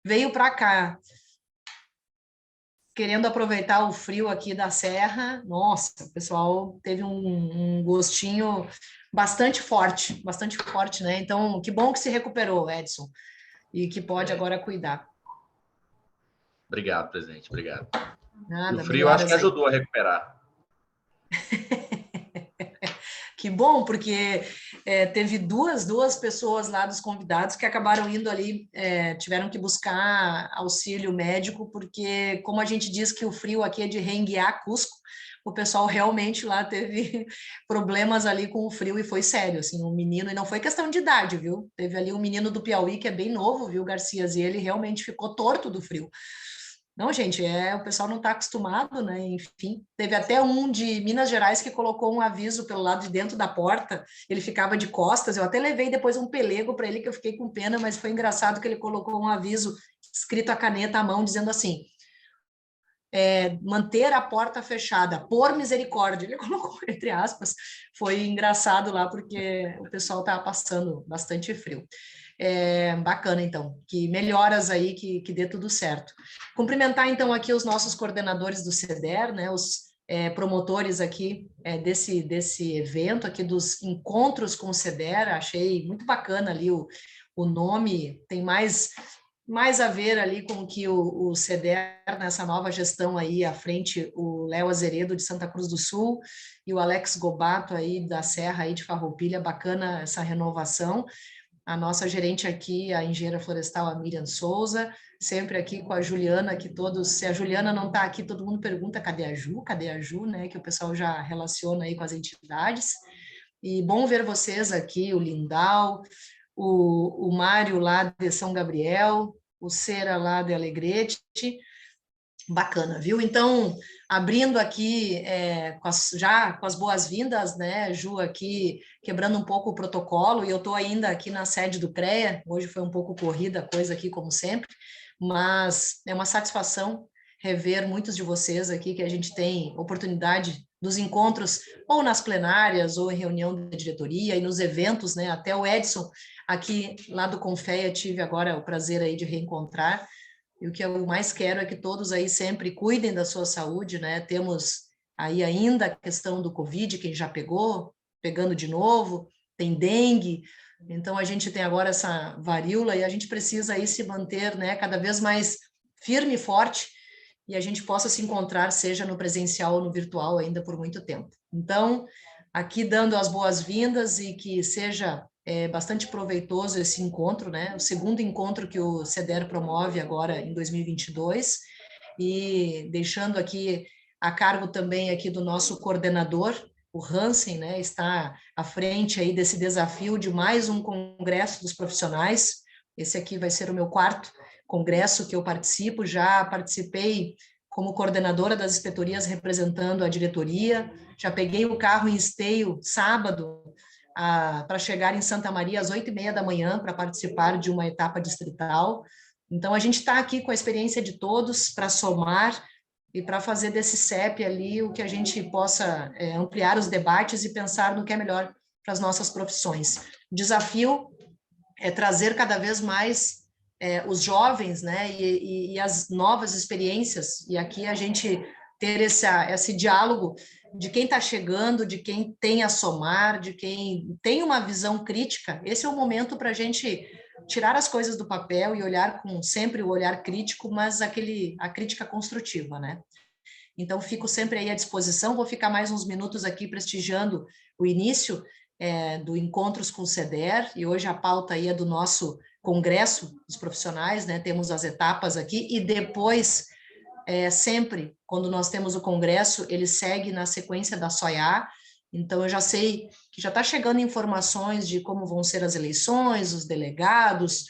veio para cá querendo aproveitar o frio aqui da Serra. Nossa, o pessoal teve um gostinho bastante forte, né? Então, que bom que se recuperou, Edson, e que pode agora cuidar. Obrigado, presidente, obrigado. E o Nada, frio acho que melhoras aí. ajudou a recuperar. Que bom, porque teve duas pessoas lá dos convidados que acabaram indo ali, tiveram que buscar auxílio médico, porque como a gente diz que o frio aqui é de reenguiar Cusco, o pessoal realmente lá teve problemas ali com o frio e foi sério, assim, um menino, e não foi questão de idade, viu? Teve ali um menino do Piauí que é bem novo, viu, Garcias, e ele realmente ficou torto do frio. Não, gente, o pessoal não está acostumado, né? Enfim, teve até um de Minas Gerais que colocou um aviso pelo lado de dentro da porta, ele ficava de costas, eu até levei depois um pelego para ele, que eu fiquei com pena, mas foi engraçado que ele colocou um aviso escrito a caneta à mão, dizendo assim, manter a porta fechada, por misericórdia, ele colocou entre aspas, foi engraçado lá, porque o pessoal estava passando bastante frio. Bacana, então, que melhoras aí, que dê tudo certo. Cumprimentar, então, aqui os nossos coordenadores do CEDER, né, os promotores aqui desse evento, aqui dos encontros com o CEDER, achei muito bacana ali o nome, tem mais a ver ali com que o CEDER, nessa nova gestão aí à frente, o Léo Azeredo de Santa Cruz do Sul e o Alex Gobato aí da Serra aí de Farroupilha, bacana essa renovação. A nossa gerente aqui, a engenheira florestal, a Miriam Souza, sempre aqui com a Juliana, que todos, se a Juliana não está aqui, todo mundo pergunta, cadê a Ju? Cadê a Ju, né? Que o pessoal já relaciona aí com as entidades. E bom ver vocês aqui, o Lindau, o Mário lá de São Gabriel, o Cera lá de Alegrete, bacana, viu? Então, abrindo aqui já com as boas-vindas, né, Ju, aqui quebrando um pouco o protocolo, e eu estou ainda aqui na sede do CREA, hoje foi um pouco corrida a coisa aqui, como sempre, mas é uma satisfação rever muitos de vocês aqui, que a gente tem oportunidade dos encontros, ou nas plenárias, ou em reunião da diretoria, e nos eventos, né, até o Edson, aqui lá do Confeia, tive agora o prazer aí de reencontrar, e o que eu mais quero é que todos aí sempre cuidem da sua saúde, né? Temos aí ainda a questão do Covid, quem já pegou, pegando de novo, tem dengue, então a gente tem agora essa varíola e a gente precisa aí se manter, né, cada vez mais firme e forte, e a gente possa se encontrar, seja no presencial ou no virtual, ainda por muito tempo. Então, aqui dando as boas-vindas e que seja bastante proveitoso esse encontro, né? O segundo encontro que o CEDER promove agora em 2022, e deixando aqui a cargo também aqui do nosso coordenador, o Hansen, né? Está à frente aí desse desafio de mais um congresso dos profissionais. Esse aqui vai ser o meu quarto congresso que eu participo, já participei como coordenadora das inspetorias representando a diretoria, já peguei o carro em esteio sábado para chegar em Santa Maria às 8h30 da manhã para participar de uma etapa distrital. Então, a gente está aqui com a experiência de todos para somar e para fazer desse CEP ali o que a gente possa ampliar os debates e pensar no que é melhor para as nossas profissões. O desafio é trazer cada vez mais os jovens, né, e as novas experiências, e aqui a gente ter esse diálogo de quem está chegando, de quem tem a somar, de quem tem uma visão crítica. Esse é o momento para a gente tirar as coisas do papel e olhar com sempre o olhar crítico, mas a crítica construtiva, né? Então, fico sempre aí à disposição, vou ficar mais uns minutos aqui prestigiando o início do Encontros com o CEDER, e hoje a pauta aí é do nosso congresso dos profissionais, né? Temos as etapas aqui, e depois, sempre, quando nós temos o congresso, ele segue na sequência da SOIA, então eu já sei que já está chegando informações de como vão ser as eleições, os delegados,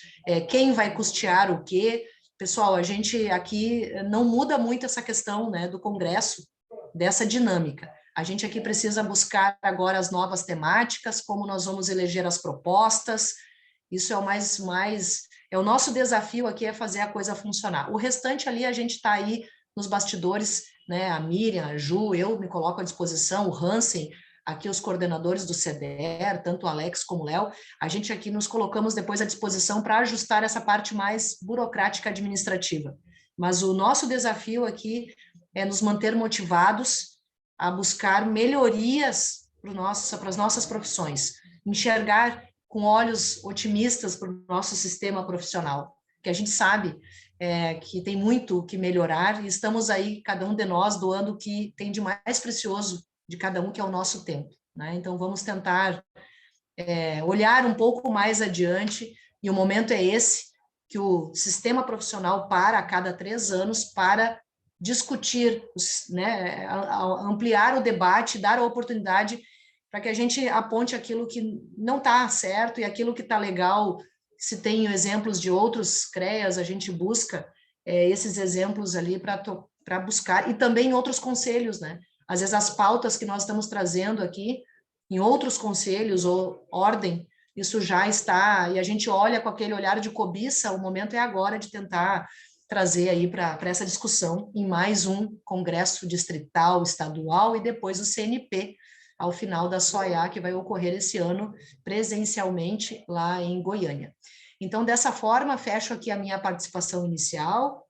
quem vai custear o quê. Pessoal, a gente aqui não muda muito essa questão, né, do congresso, dessa dinâmica. A gente aqui precisa buscar agora as novas temáticas, como nós vamos eleger as propostas. Isso é o é o nosso desafio aqui, é fazer a coisa funcionar. O restante ali, a gente está aí nos bastidores, né, a Miriam, a Ju, eu me coloco à disposição, o Hansen, aqui os coordenadores do CEDER, tanto o Alex como o Léo, a gente aqui nos colocamos depois à disposição para ajustar essa parte mais burocrática administrativa. Mas o nosso desafio aqui é nos manter motivados a buscar melhorias para as nossas profissões, enxergar com olhos otimistas para o nosso sistema profissional, que a gente sabe que tem muito que melhorar, e estamos aí, cada um de nós, doando o que tem de mais precioso de cada um, que é o nosso tempo, né? Então, vamos tentar olhar um pouco mais adiante, e o momento é esse, que o sistema profissional para a cada 3 anos para discutir, né, ampliar o debate, dar a oportunidade para que a gente aponte aquilo que não está certo e aquilo que está legal. Se tem exemplos de outros CREAs, a gente busca esses exemplos ali para buscar, e também outros conselhos, né? Às vezes as pautas que nós estamos trazendo aqui, em outros conselhos ou ordem, isso já está, e a gente olha com aquele olhar de cobiça, o momento é agora de tentar trazer aí para essa discussão em mais um congresso distrital, estadual, e depois o CNP, ao final da SOIA, que vai ocorrer esse ano presencialmente lá em Goiânia. Então, dessa forma, fecho aqui a minha participação inicial,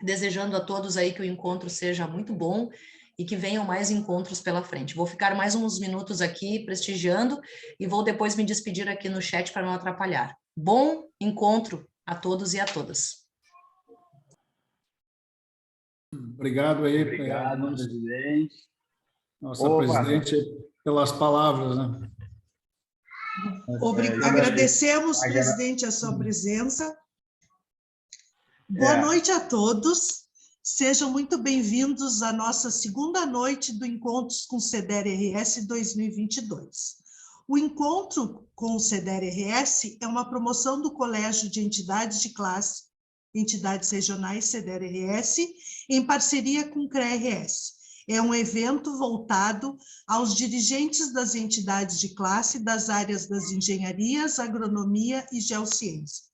desejando a todos aí que o encontro seja muito bom e que venham mais encontros pela frente. Vou ficar mais uns minutos aqui prestigiando e vou depois me despedir aqui no chat para não atrapalhar. Bom encontro a todos e a todas. Obrigado aí, presidente. Nossa presidente, pelas palavras, né? Agradecemos, presidente, a sua presença. Boa noite a todos. Sejam muito bem-vindos à nossa segunda noite do Encontros com o CEDER-RS 2022. O Encontro com o CEDER-RS é uma promoção do Colégio de Entidades de Classe, Entidades Regionais CEDER-RS, em parceria com o CREA-RS. É um evento voltado aos dirigentes das entidades de classe das áreas das engenharias, agronomia e geociência.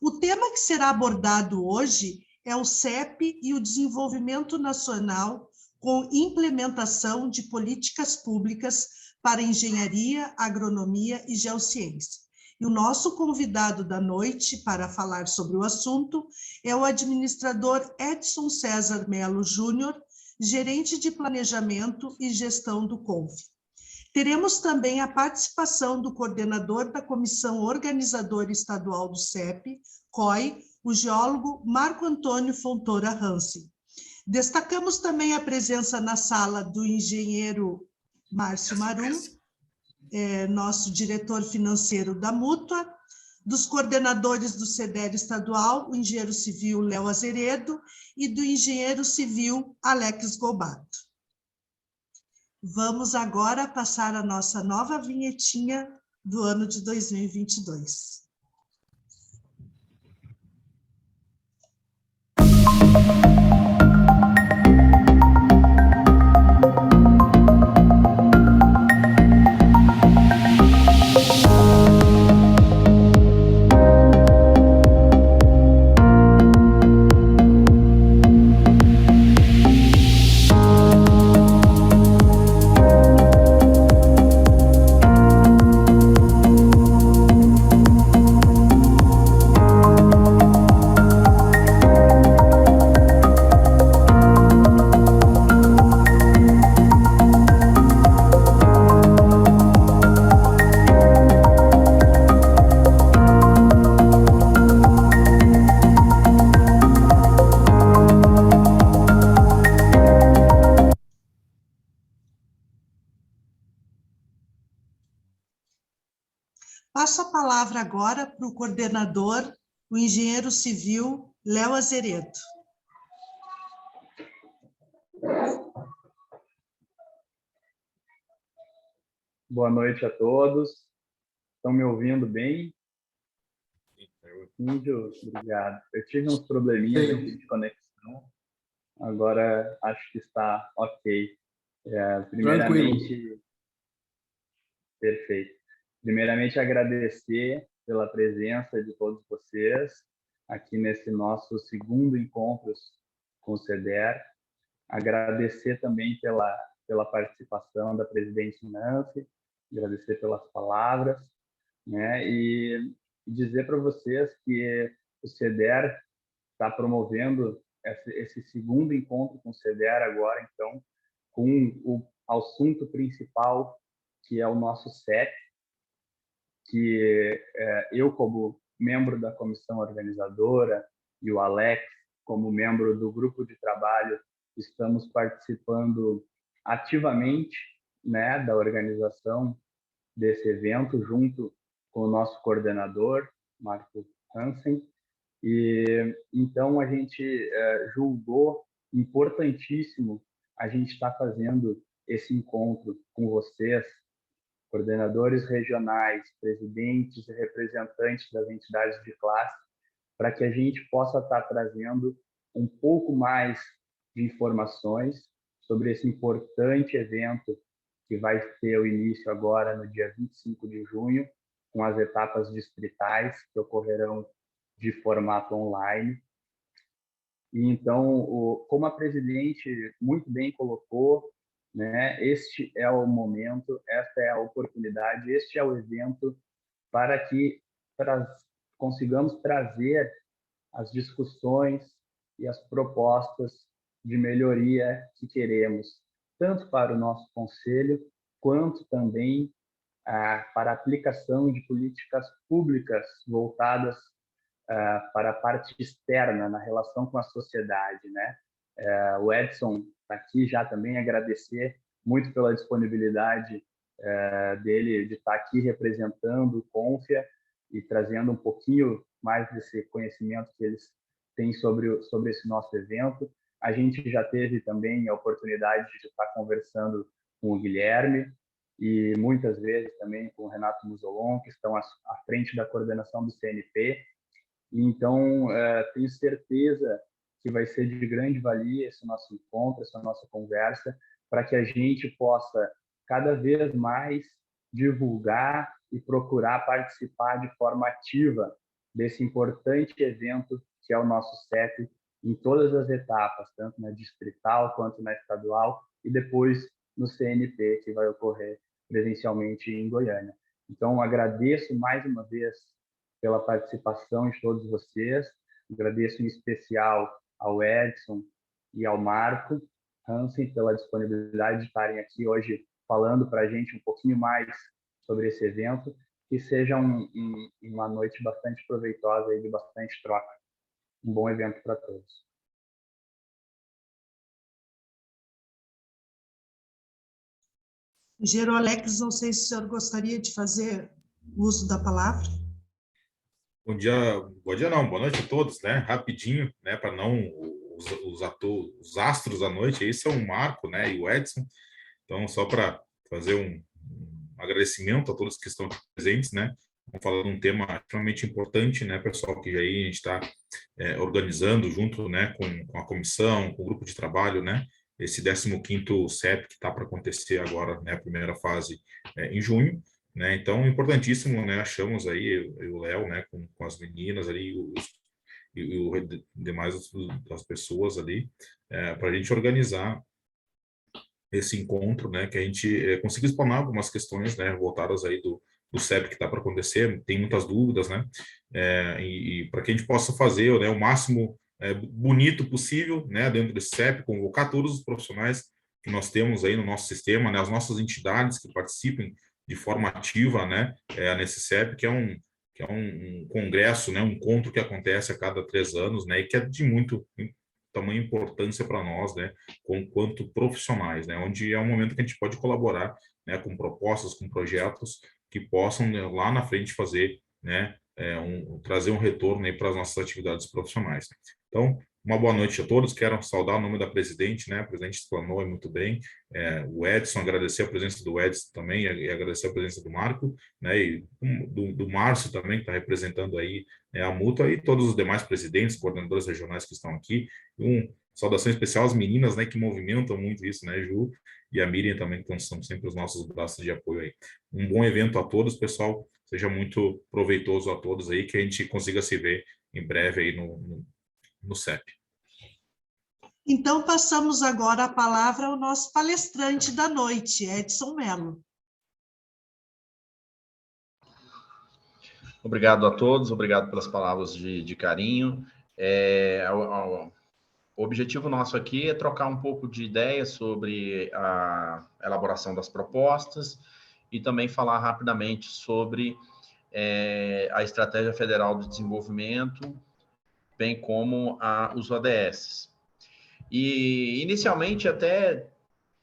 O tema que será abordado hoje é o CEP e o desenvolvimento nacional com implementação de políticas públicas para engenharia, agronomia e geociência. E o nosso convidado da noite para falar sobre o assunto é o administrador Edson César Melo Júnior, gerente de planejamento e gestão do CONF. Teremos também a participação do coordenador da Comissão Organizadora Estadual do CEP, COI, o geólogo Marco Antônio Fontoura Hansen. Destacamos também a presença na sala do engenheiro Márcio Marum, nosso diretor financeiro da Mútua, dos coordenadores do CEDER estadual, o engenheiro civil Léo Azeredo, e do engenheiro civil Alex Gobato. Vamos agora passar a nossa nova vinhetinha do ano de 2022. Passo a palavra agora para o coordenador, o engenheiro civil Léo Azeredo. Boa noite a todos. Estão me ouvindo bem? Índio, obrigado. Eu tive uns probleminhas aqui de conexão. Agora acho que está ok. Primeiramente, perfeito. Primeiramente, agradecer pela presença de todos vocês aqui nesse nosso segundo encontro com o CEDER. Agradecer também pela pela participação da presidente Nancy, agradecer pelas palavras, né? E dizer para vocês que o CEDER está promovendo esse segundo encontro com o CEDER agora, então, com o assunto principal, que é o nosso CEP, que eu, como membro da comissão organizadora, e o Alex, como membro do grupo de trabalho, estamos participando ativamente, né, da organização desse evento, junto com o nosso coordenador, Marco Hansen. E então a gente julgou importantíssimo a gente estar fazendo esse encontro com vocês, coordenadores regionais, presidentes e representantes das entidades de classe, para que a gente possa estar trazendo um pouco mais de informações sobre esse importante evento que vai ter o início agora no dia 25 de junho, com as etapas distritais que ocorrerão de formato online. E então, como a presidente muito bem colocou, né, este é o momento, esta é a oportunidade, este é o evento para que consigamos trazer as discussões e as propostas de melhoria que queremos, tanto para o nosso conselho, quanto também para a aplicação de políticas públicas voltadas para a parte externa, na relação com a sociedade, né? O Edson está aqui já também, agradecer muito pela disponibilidade dele de estar aqui representando o Confia e trazendo um pouquinho mais desse conhecimento que eles têm sobre esse nosso evento. A gente já teve também a oportunidade de estar conversando com o Guilherme e muitas vezes também com o Renato Musolon, que estão à frente da coordenação do CNP. Então, tenho certeza que vai ser de grande valia esse nosso encontro, essa nossa conversa, para que a gente possa cada vez mais divulgar e procurar participar de forma ativa desse importante evento que é o nosso CEP, em todas as etapas, tanto na distrital quanto na estadual, e depois no CNP, que vai ocorrer presencialmente em Goiânia. Então, agradeço mais uma vez pela participação de todos vocês, agradeço em especial ao Edson e ao Marco Hansen pela disponibilidade de estarem aqui hoje falando para a gente um pouquinho mais sobre esse evento, que seja uma noite bastante proveitosa e de bastante troca. Um bom evento para todos. Engenheiro Alex, não sei se o senhor gostaria de fazer uso da palavra. Bom dia não, boa noite a todos, né? Rapidinho, né? Para não os astros da noite, esse é o Marco, né? E o Edson. Então, só para fazer um agradecimento a todos que estão presentes, né? Vamos falar de um tema extremamente importante, né, pessoal, que aí a gente está organizando junto, né, com a comissão, com o grupo de trabalho, né, esse 15º CEP que está para acontecer agora, né, a primeira fase em junho, né, então importantíssimo, né, achamos aí o Léo, né, com as meninas ali e o demais das pessoas ali, para a gente organizar esse encontro, né, que a gente consiga explanar algumas questões, né, voltadas aí do CEP que está para acontecer, tem muitas dúvidas, né, e para que a gente possa fazer, né, o máximo bonito possível, né, dentro desse CEP, convocar todos os profissionais que nós temos aí no nosso sistema, né, as nossas entidades que participem de forma ativa, né, nesse CEP, que é um congresso, né, um encontro que acontece a cada 3 anos, né, e que é de muito tamanha importância para nós, né, quanto profissionais, né, onde é um momento que a gente pode colaborar, né, com propostas, com projetos que possam, né, lá na frente fazer, né, trazer um retorno aí para as nossas atividades profissionais. Então, uma boa noite a todos, quero saudar o nome da presidente, né, a presidente explanou muito bem, o Edson, agradecer a presença do Edson também, e agradecer a presença do Marco, né, e do Márcio também, que está representando aí, né, a Mútua, e todos os demais presidentes, coordenadores regionais que estão aqui. Saudação especial às meninas, né, que movimentam muito isso, né, Ju e a Miriam também, que são sempre os nossos braços de apoio aí. Um bom evento a todos, pessoal, seja muito proveitoso a todos aí, que a gente consiga se ver em breve aí no CEP. Então, passamos agora a palavra ao nosso palestrante da noite, Edson Mello. Obrigado a todos, obrigado pelas palavras de carinho. O objetivo nosso aqui é trocar um pouco de ideias sobre a elaboração das propostas e também falar rapidamente sobre a Estratégia Federal de Desenvolvimento, bem como os ODS. E, inicialmente, até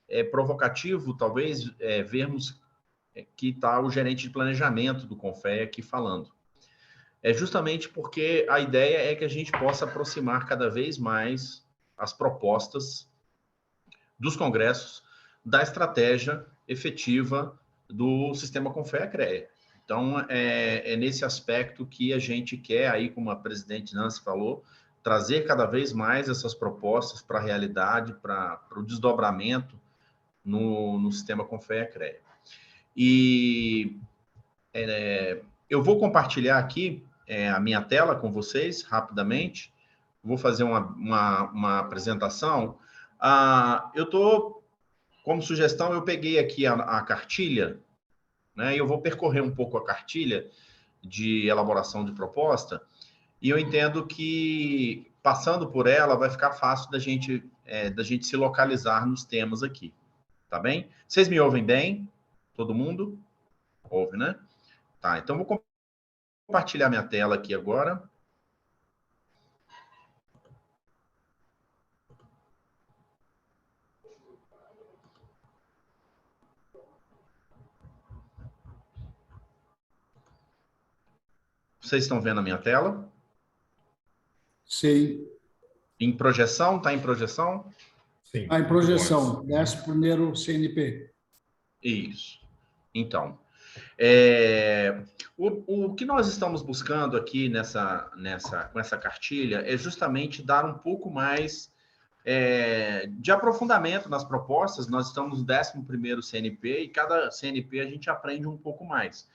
é provocativo, talvez, vermos que está o gerente de planejamento do CONFEA aqui falando. É justamente porque a ideia é que a gente possa aproximar cada vez mais as propostas dos congressos da estratégia efetiva do sistema CONFEA-CREA. Então, é nesse aspecto que a gente quer, aí, como a presidente Nancy falou, trazer cada vez mais essas propostas para a realidade, para o desdobramento no sistema CONFEA-CREA. E eu vou compartilhar aqui a minha tela com vocês, rapidamente. Vou fazer uma apresentação. Como sugestão, eu peguei aqui a cartilha, né, e eu vou percorrer um pouco a cartilha de elaboração de proposta, e eu entendo que, passando por ela, vai ficar fácil da gente se localizar nos temas aqui. Tá bem? Vocês me ouvem bem? Todo mundo? Ouve, né? Tá, então vou compartilhar minha tela aqui agora. Vocês estão vendo a minha tela? Sim. Em projeção? Está em projeção? Sim. Está em projeção. Desce primeiro o CNP. Isso. Então, o que nós estamos buscando aqui com essa cartilha é justamente dar um pouco mais de aprofundamento nas propostas. Nós estamos no 11º CNP e cada CNP a gente aprende um pouco mais.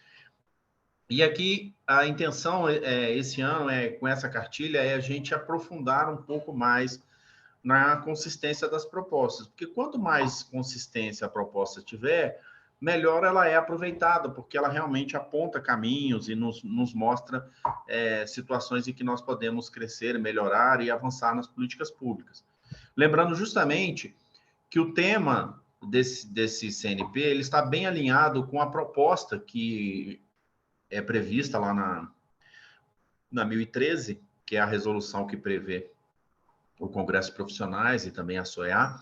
E aqui a intenção esse ano, com essa cartilha, é a gente aprofundar um pouco mais na consistência das propostas. Porque quanto mais consistência a proposta tiver, melhor ela é aproveitada, porque ela realmente aponta caminhos e nos mostra situações em que nós podemos crescer, melhorar e avançar nas políticas públicas. Lembrando justamente que o tema desse CNP ele está bem alinhado com a proposta que é prevista lá na 1013, que é a resolução que prevê o Congresso de Profissionais e também a SOEA.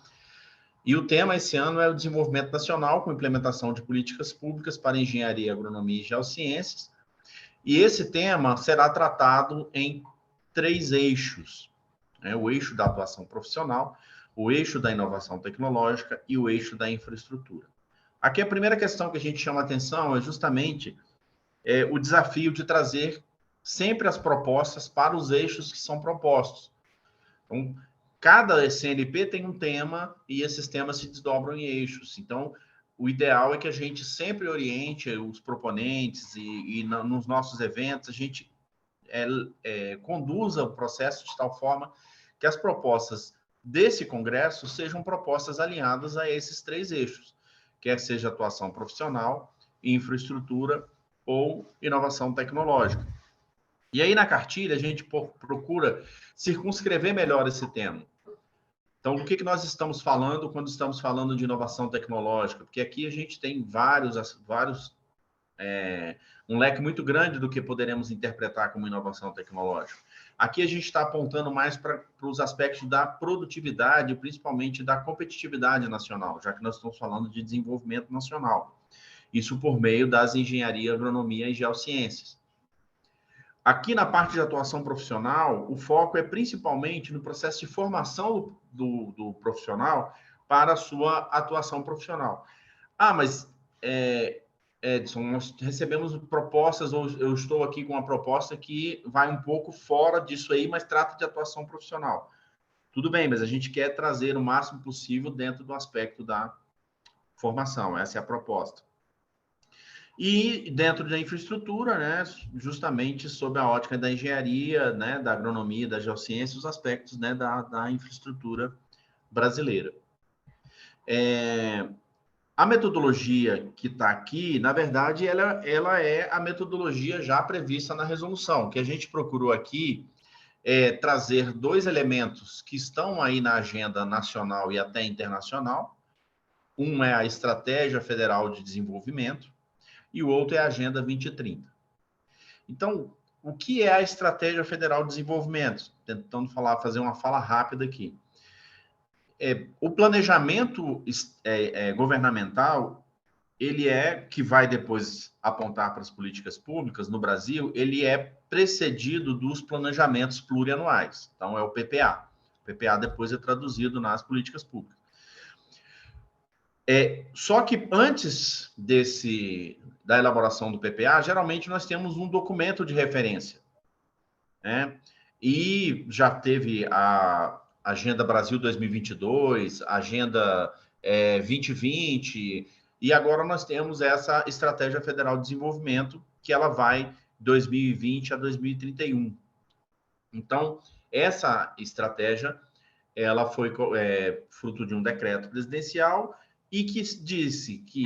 E o tema esse ano é o desenvolvimento nacional com implementação de políticas públicas para engenharia, agronomia e geociências. E esse tema será tratado em 3 eixos, né? O eixo da atuação profissional, o eixo da inovação tecnológica e o eixo da infraestrutura. Aqui a primeira questão que a gente chama a atenção é justamente o desafio de trazer sempre as propostas para os eixos que são propostos. Então, cada CNP tem um tema e esses temas se desdobram em eixos. Então, o ideal é que a gente sempre oriente os proponentes e nos nossos eventos, a gente conduza o processo de tal forma que as propostas desse congresso sejam propostas alinhadas a esses 3 eixos, quer seja atuação profissional, infraestrutura ou inovação tecnológica. E aí, na cartilha, a gente procura circunscrever melhor esse tema. Então, o que nós estamos falando quando estamos falando de inovação tecnológica? Porque aqui a gente tem um leque muito grande do que poderemos interpretar como inovação tecnológica. Aqui a gente está apontando mais para os aspectos da produtividade, principalmente da competitividade nacional, já que nós estamos falando de desenvolvimento nacional. Isso por meio das engenharia, agronomia e geociências. Aqui na parte de atuação profissional, o foco é principalmente no processo de formação do profissional para a sua atuação profissional. Mas, Edson, nós recebemos propostas, ou eu estou aqui com uma proposta que vai um pouco fora disso aí, mas trata de atuação profissional. Tudo bem, mas a gente quer trazer o máximo possível dentro do aspecto da formação, essa é a proposta. E dentro da infraestrutura, né, justamente sob a ótica da engenharia, né, da agronomia, da geociência, os aspectos, né, da infraestrutura brasileira. A metodologia que está aqui, na verdade, ela é a metodologia já prevista na resolução, que a gente procurou aqui trazer 2 elementos que estão aí na agenda nacional e até internacional. Um é a Estratégia Federal de Desenvolvimento e o outro é a Agenda 2030. Então, o que é a Estratégia Federal de Desenvolvimento? Tentando fazer uma fala rápida aqui. O planejamento governamental, ele que vai depois apontar para as políticas públicas no Brasil, ele é precedido dos planejamentos plurianuais. Então, é o PPA. O PPA depois é traduzido nas políticas públicas. Só que antes da elaboração do PPA, geralmente nós temos um documento de referência, né? E já teve a Agenda Brasil 2022, Agenda 2020, e agora nós temos essa Estratégia Federal de Desenvolvimento, que ela vai 2020 a 2031. Então, essa estratégia, ela foi fruto de um decreto presidencial e que disse que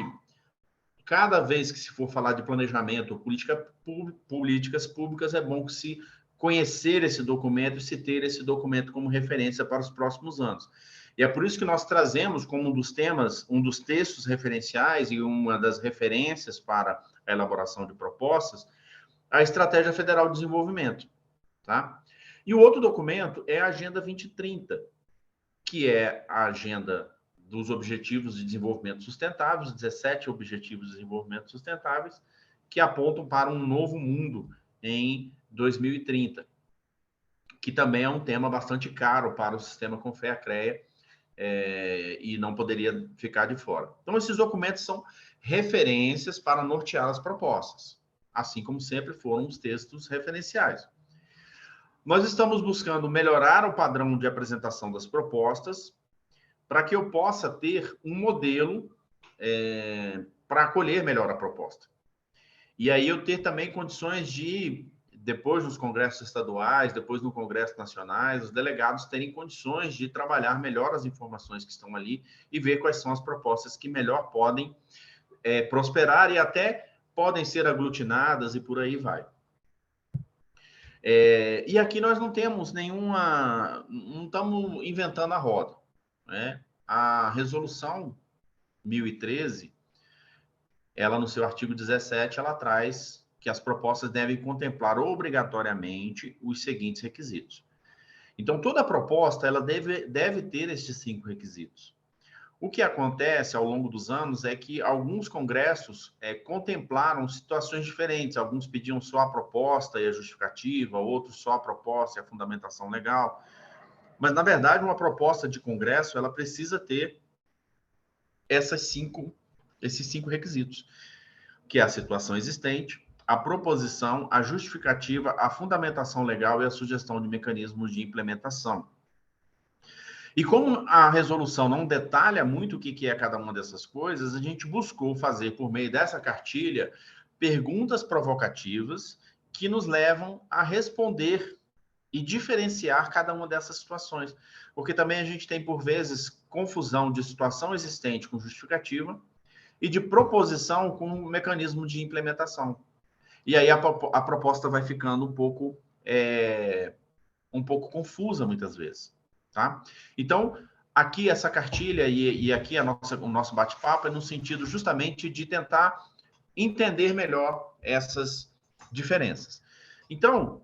cada vez que se for falar de planejamento ou políticas públicas, é bom que se conhecer esse documento e se ter esse documento como referência para os próximos anos. E é por isso que nós trazemos como um dos temas, um dos textos referenciais e uma das referências para a elaboração de propostas, a Estratégia Federal de Desenvolvimento, tá? E o outro documento é a Agenda 2030, que é a agenda dos Objetivos de Desenvolvimento Sustentáveis, 17 Objetivos de Desenvolvimento Sustentáveis, que apontam para um novo mundo em 2030, que também é um tema bastante caro para o sistema Confea-CREA, e não poderia ficar de fora. Então, esses documentos são referências para nortear as propostas, assim como sempre foram os textos referenciais. Nós estamos buscando melhorar o padrão de apresentação das propostas para que eu possa ter um modelo para acolher melhor a proposta. E aí eu ter também condições de, depois nos congressos estaduais, depois no Congresso Nacionais, os delegados terem condições de trabalhar melhor as informações que estão ali e ver quais são as propostas que melhor podem prosperar e até podem ser aglutinadas e por aí vai. E aqui nós não temos não estamos inventando a roda, né? A resolução 1013, ela no seu artigo 17, ela traz que as propostas devem contemplar obrigatoriamente os seguintes requisitos. Então, toda proposta ela deve ter estes 5 requisitos. O que acontece ao longo dos anos é que alguns congressos contemplaram situações diferentes. Alguns pediam só a proposta e a justificativa, outros só a proposta e a fundamentação legal. Mas, na verdade, uma proposta de congresso ela precisa ter esses 5 requisitos, que é a situação existente, a proposição, a justificativa, a fundamentação legal e a sugestão de mecanismos de implementação. E como a resolução não detalha muito o que é cada uma dessas coisas, a gente buscou fazer, por meio dessa cartilha, perguntas provocativas que nos levam a responder e diferenciar cada uma dessas situações. Porque também a gente tem, por vezes, confusão de situação existente com justificativa e de proposição com um mecanismo de implementação. E aí a proposta vai ficando um pouco confusa, muitas vezes. Tá? Então, aqui essa cartilha e aqui o nosso bate-papo é no sentido justamente de tentar entender melhor essas diferenças. Então,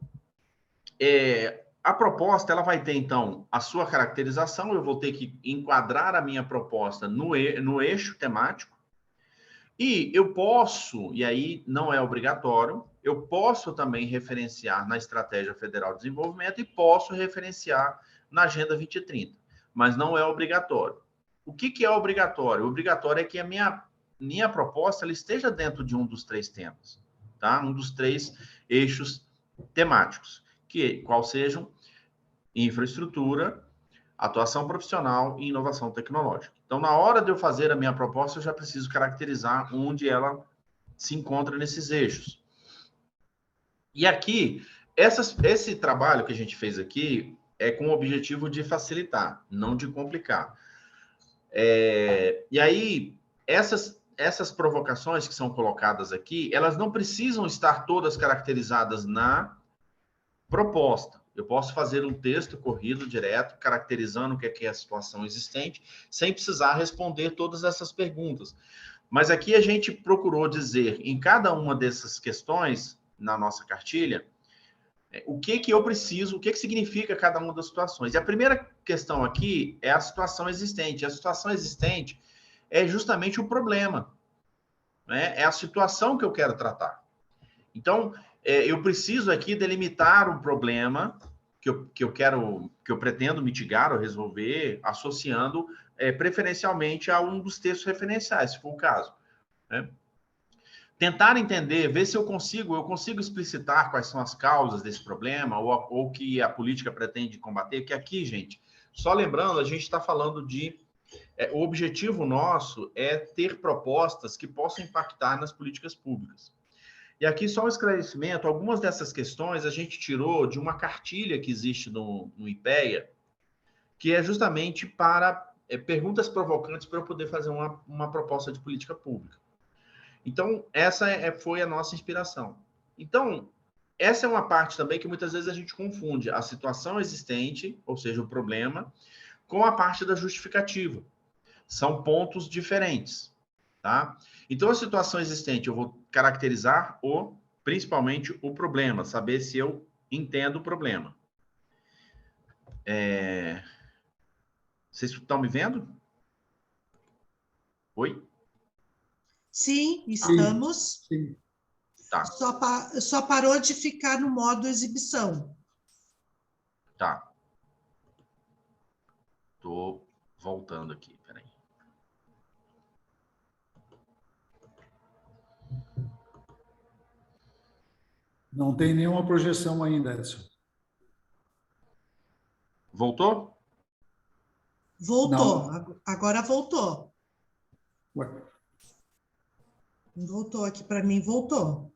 a proposta ela vai ter, então, a sua caracterização, eu vou ter que enquadrar a minha proposta no eixo temático, e eu posso, e aí não é obrigatório, eu posso também referenciar na Estratégia Federal de Desenvolvimento e posso referenciar na Agenda 2030, mas não é obrigatório. O que é obrigatório? O obrigatório é que a minha proposta ela esteja dentro de um dos 3 temas, tá? Um dos 3 eixos temáticos, qual sejam infraestrutura, atuação profissional e inovação tecnológica. Então, na hora de eu fazer a minha proposta, eu já preciso caracterizar onde ela se encontra nesses eixos. E aqui, esse trabalho que a gente fez aqui, é com o objetivo de facilitar, não de complicar. E aí, essas provocações que são colocadas aqui, elas não precisam estar todas caracterizadas na proposta. Eu posso fazer um texto corrido, direto, caracterizando o que é a situação existente, sem precisar responder todas essas perguntas. Mas aqui a gente procurou dizer, em cada uma dessas questões, na nossa cartilha, o que eu preciso, o que significa cada uma das situações. E a primeira questão aqui é a situação existente. A situação existente é justamente o problema, né? É a situação que eu quero tratar. Então, eu preciso aqui delimitar um problema que eu pretendo mitigar ou resolver, associando preferencialmente a um dos textos referenciais, se for o caso, né? Tentar entender, ver se eu consigo explicitar quais são as causas desse problema ou que a política pretende combater, que aqui, gente, só lembrando, a gente está falando de... o objetivo nosso é ter propostas que possam impactar nas políticas públicas. E aqui só um esclarecimento, algumas dessas questões a gente tirou de uma cartilha que existe no IPEA, que é justamente para perguntas provocantes para eu poder fazer uma proposta de política pública. Então, essa foi a nossa inspiração. Então, essa é uma parte também que muitas vezes a gente confunde a situação existente, ou seja, o problema, com a parte da justificativa. São pontos diferentes, tá? Então, a situação existente, eu vou caracterizar principalmente o problema, saber se eu entendo o problema. Vocês estão me vendo? Oi? Sim, estamos. Sim. Tá. Só parou de ficar no modo exibição. Tá. Tô voltando aqui, peraí. Não tem nenhuma projeção ainda, Edson. Voltou? Voltou. Não. Agora voltou. Ué. Voltou aqui para mim, voltou.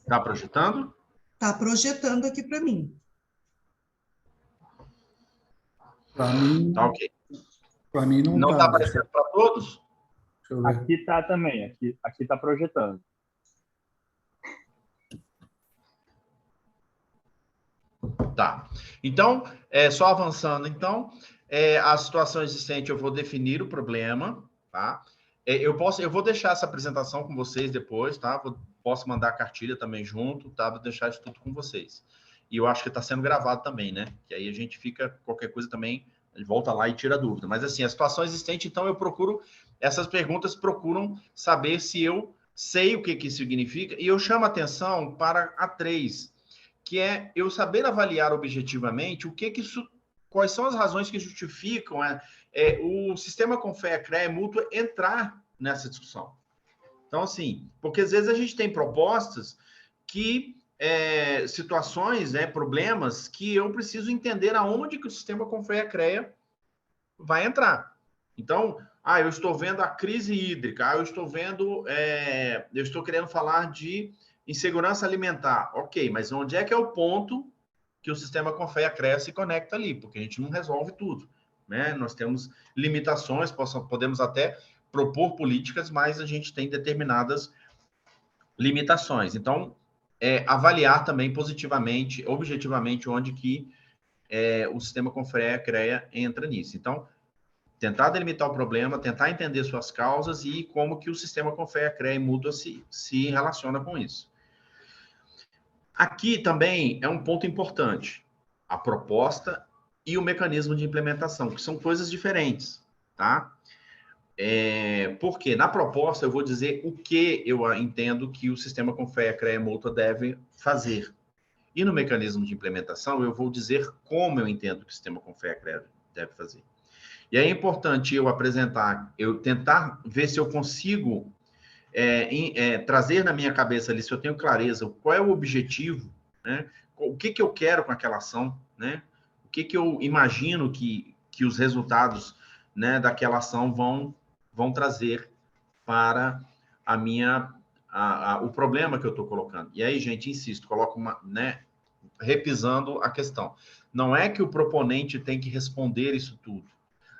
Tá projetando? Está projetando aqui para mim. Para mim, Tá ok. para mim Não está aparecendo para todos? Deixa eu ver. Aqui está também, aqui está projetando. Tá. Então, só avançando, então, a situação existente, eu vou definir o problema, tá? Eu vou deixar essa apresentação com vocês depois, tá? Posso mandar a cartilha também junto, tá? Vou deixar isso tudo com vocês. E eu acho que está sendo gravado também, né? Que aí a gente fica, qualquer coisa também, ele volta lá e tira a dúvida. Mas, assim, a situação existente, então, essas perguntas procuram saber se eu sei o que isso significa, e eu chamo a atenção para a 3, que é eu saber avaliar objetivamente quais são as razões que justificam o sistema com fé, CREA mútua entrar nessa discussão. Então, assim, porque às vezes a gente tem propostas situações, problemas que eu preciso entender aonde que o sistema com fé CREA vai entrar. Então, eu estou vendo a crise hídrica, eu estou querendo falar de insegurança alimentar. Ok, mas onde é que é o ponto que o sistema Confea CREA se conecta ali? Porque a gente não resolve tudo, né? Nós temos limitações, podemos até propor políticas, mas a gente tem determinadas limitações. Então, avaliar também positivamente, objetivamente, onde que o sistema Confea CREA entra nisso. Então, tentar delimitar o problema, tentar entender suas causas e como que o sistema Confea CREA e mútua se relaciona com isso. Aqui também é um ponto importante, a proposta e o mecanismo de implementação, que são coisas diferentes, tá? Porque na proposta eu vou dizer o que eu entendo que o sistema Confea CREA mútua deve fazer. E no mecanismo de implementação eu vou dizer como eu entendo que o sistema Confea CREA deve fazer. E é importante eu tentar ver se eu consigo trazer na minha cabeça ali, se eu tenho clareza, qual é o objetivo, né? O que eu quero com aquela ação, né? O que eu imagino que os resultados, né, daquela ação vão trazer para o problema que eu estou colocando. E aí, gente, insisto, coloco repisando a questão. Não é que o proponente tem que responder isso tudo.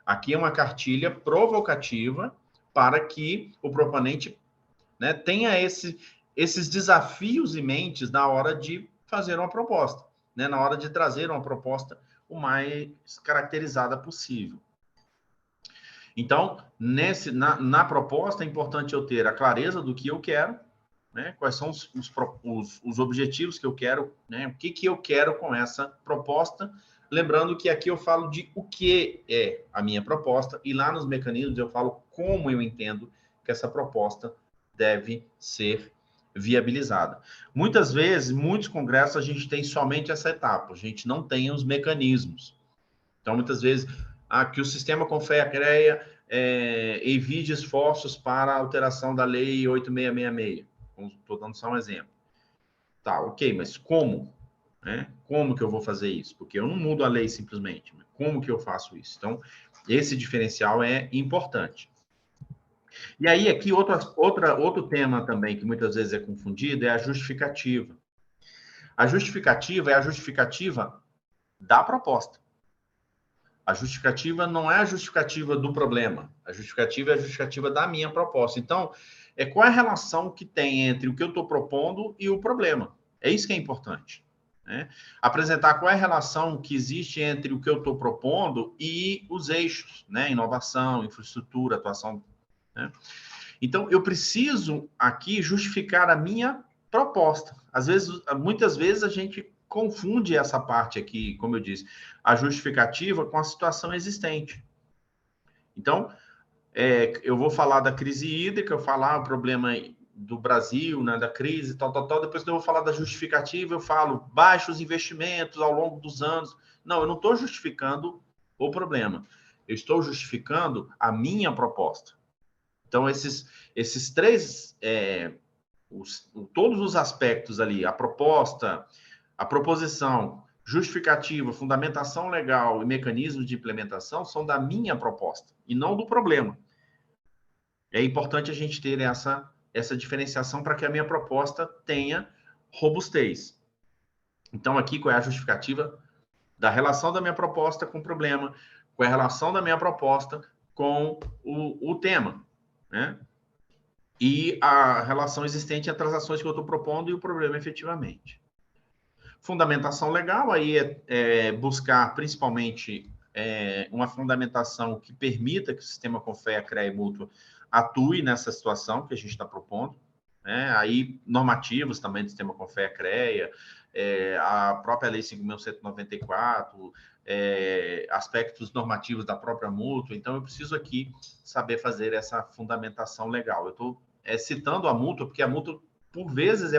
Aqui é uma cartilha provocativa para que o proponente, né, tenha esses desafios em mente na hora de fazer uma proposta, né, na hora de trazer uma proposta o mais caracterizada possível. Então, na proposta, é importante eu ter a clareza do que eu quero, né, quais são os objetivos que eu quero, né, o que eu quero com essa proposta. Lembrando que aqui eu falo de o que é a minha proposta, e lá nos mecanismos eu falo como eu entendo que essa proposta deve ser viabilizada. Muitas vezes, muitos congressos, a gente tem somente essa etapa, a gente não tem os mecanismos. Então, muitas vezes, que o sistema CONFEA-CREA evite esforços para a alteração da lei 8666. Estou dando só um exemplo. Tá, ok, mas como? Né? Como que eu vou fazer isso? Porque eu não mudo a lei simplesmente. Mas como que eu faço isso? Então, esse diferencial é importante. E aí, aqui, outro tema também que muitas vezes é confundido é a justificativa. A justificativa é a justificativa da proposta. A justificativa não é a justificativa do problema. A justificativa é a justificativa da minha proposta. Então, qual é a relação que tem entre o que eu estou propondo e o problema? É isso que é importante. Né? Apresentar qual é a relação que existe entre o que eu estou propondo e os eixos, né? Inovação, infraestrutura, atuação. Né? Então, eu preciso aqui justificar a minha proposta. Muitas vezes a gente confunde essa parte aqui, como eu disse, a justificativa com a situação existente. Então, eu vou falar da crise hídrica, eu falar o problema do Brasil, né, da crise, tal, depois eu vou falar da justificativa, eu falo baixos investimentos ao longo dos anos. Não, eu não estou justificando o problema, eu estou justificando a minha proposta. Então, esses três, todos os aspectos ali, a proposta, a proposição, justificativa, fundamentação legal e mecanismos de implementação são da minha proposta e não do problema. É importante a gente ter essa diferenciação para que a minha proposta tenha robustez. Então, aqui, qual é a justificativa da relação da minha proposta com o problema, qual é a relação da minha proposta com o tema, né? E a relação existente entre as ações que eu estou propondo e o problema efetivamente. Fundamentação legal, aí é buscar principalmente uma fundamentação que permita que o sistema CONFEA, CREA e Mútua atue nessa situação que a gente está propondo. Né? Aí, normativos também do sistema CONFEA, CREA, a própria Lei 5.194, aspectos normativos da própria mútua. Então, eu preciso aqui saber fazer essa fundamentação legal. Eu estou citando a mútua, porque a mútua, por vezes,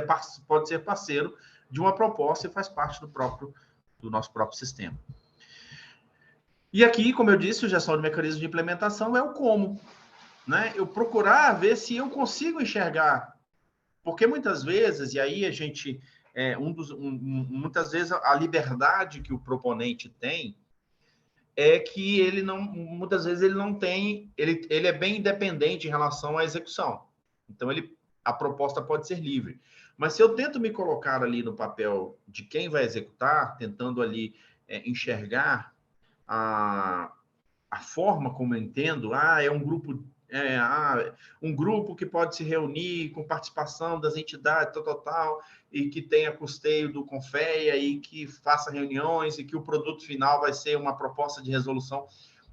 pode ser parceiro de uma proposta e faz parte do nosso próprio sistema. E aqui, como eu disse, a gestão de mecanismo de implementação é o como. Né? Eu procurar ver se eu consigo enxergar. Porque muitas vezes, e aí a gente... muitas vezes a liberdade que o proponente tem é que ele não... Muitas vezes ele não tem... Ele é bem independente em relação à execução. Então, a proposta pode ser livre. Mas se eu tento me colocar ali no papel de quem vai executar, tentando ali enxergar a forma como eu entendo, é um grupo... um grupo que pode se reunir com participação das entidades, tal, e que tenha custeio do CONFEA e que faça reuniões e que o produto final vai ser uma proposta de resolução.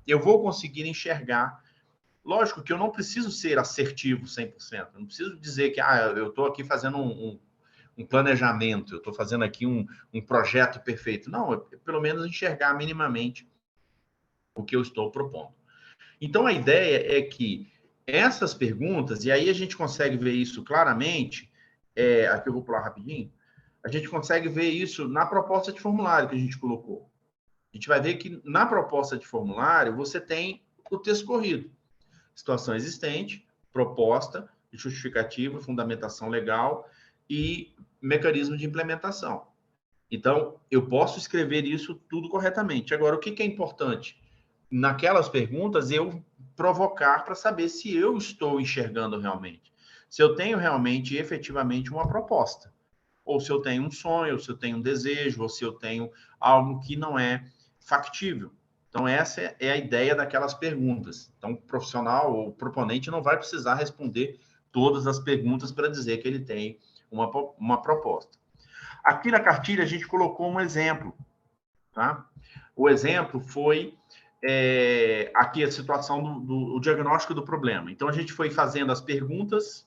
Eu vou conseguir enxergar. Lógico que eu não preciso ser assertivo 100%. Eu não preciso dizer que eu estou aqui fazendo um planejamento, eu estou fazendo aqui um projeto perfeito. Não, pelo menos enxergar minimamente o que eu estou propondo. Então, a ideia é que essas perguntas, e aí a gente consegue ver isso claramente, aqui eu vou pular rapidinho, a gente consegue ver isso na proposta de formulário que a gente colocou. A gente vai ver que na proposta de formulário você tem o texto corrido. Situação existente, proposta, justificativa, fundamentação legal e mecanismo de implementação. Então, eu posso escrever isso tudo corretamente. Agora, o que é importante? Naquelas perguntas, eu provocar para saber se eu estou enxergando realmente. Se eu tenho realmente, efetivamente, uma proposta. ou se eu tenho um sonho, ou se eu tenho um desejo, ou se eu tenho algo que não é factível. Então, essa é a ideia daquelas perguntas. Então, o profissional ou o proponente não vai precisar responder todas as perguntas para dizer que ele tem uma proposta. Aqui na cartilha, a gente colocou um exemplo. Tá? O exemplo foi aqui a situação do diagnóstico do problema. Então, a gente foi fazendo as perguntas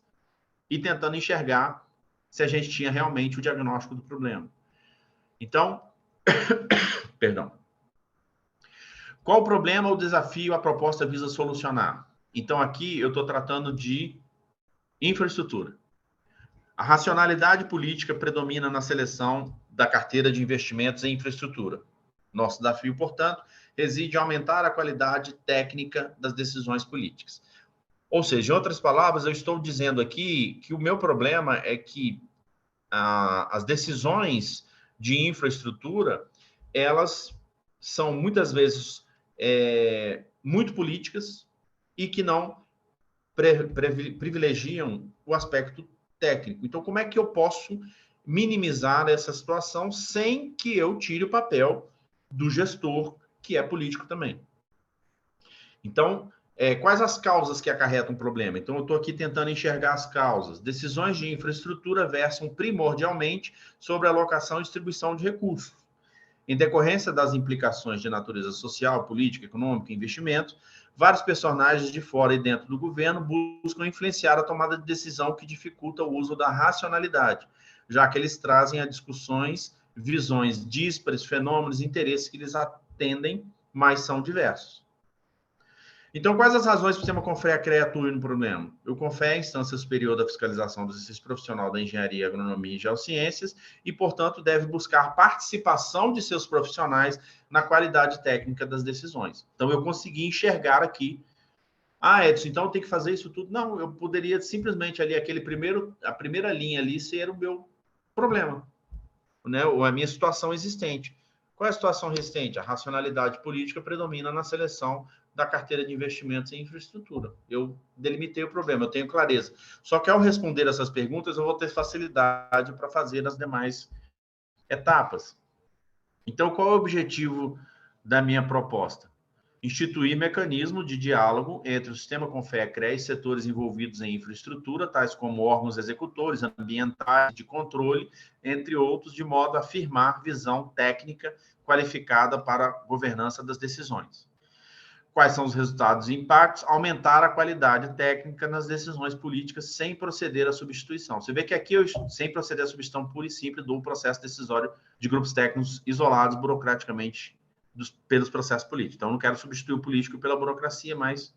e tentando enxergar se a gente tinha realmente o diagnóstico do problema. Então, perdão. Qual o problema ou desafio a proposta visa solucionar? Então, aqui eu estou tratando de infraestrutura. A racionalidade política predomina na seleção da carteira de investimentos em infraestrutura. Nosso desafio, portanto, reside em aumentar a qualidade técnica das decisões políticas. Ou seja, em outras palavras, eu estou dizendo aqui que o meu problema é que as decisões de infraestrutura, elas são muitas vezes muito políticas e que não privilegiam o aspecto técnico. Então, como é que eu posso minimizar essa situação sem que eu tire o papel do gestor, que é político também? Então, quais as causas que acarretam o problema? Então, eu estou aqui tentando enxergar as causas. Decisões de infraestrutura versam primordialmente sobre a alocação e distribuição de recursos. Em decorrência das implicações de natureza social, política, econômica e investimento, vários personagens de fora e dentro do governo buscam influenciar a tomada de decisão que dificulta o uso da racionalidade, já que eles trazem a discussões, visões díspares, fenômenos e interesses que lhes atendem, mas são diversos. Então, quais as razões para o sistema Confea-CREA atuar no problema? O Confea é a instância superior da fiscalização do exercício profissional da engenharia, agronomia e geociências e, portanto, deve buscar participação de seus profissionais na qualidade técnica das decisões. Então, eu consegui enxergar aqui, Edson, então eu tenho que fazer isso tudo? Não, eu poderia simplesmente ali, a primeira linha ali ser o meu problema, né? Ou a minha situação existente. Qual é a situação existente? A racionalidade política predomina na seleção da carteira de investimentos em infraestrutura. Eu delimitei o problema, eu tenho clareza. Só que ao responder essas perguntas, eu vou ter facilidade para fazer as demais etapas. Então, qual é o objetivo da minha proposta? Instituir mecanismo de diálogo entre o sistema Confea-CREA e setores envolvidos em infraestrutura, tais como órgãos executores, ambientais, de controle, entre outros, de modo a afirmar visão técnica qualificada para a governança das decisões. Quais são os resultados e impactos? Aumentar a qualidade técnica nas decisões políticas sem proceder à substituição. Você vê que aqui, sem proceder à substituição pura e simples do processo decisório de grupos técnicos isolados burocraticamente pelos processos políticos. Então, eu não quero substituir o político pela burocracia, mas...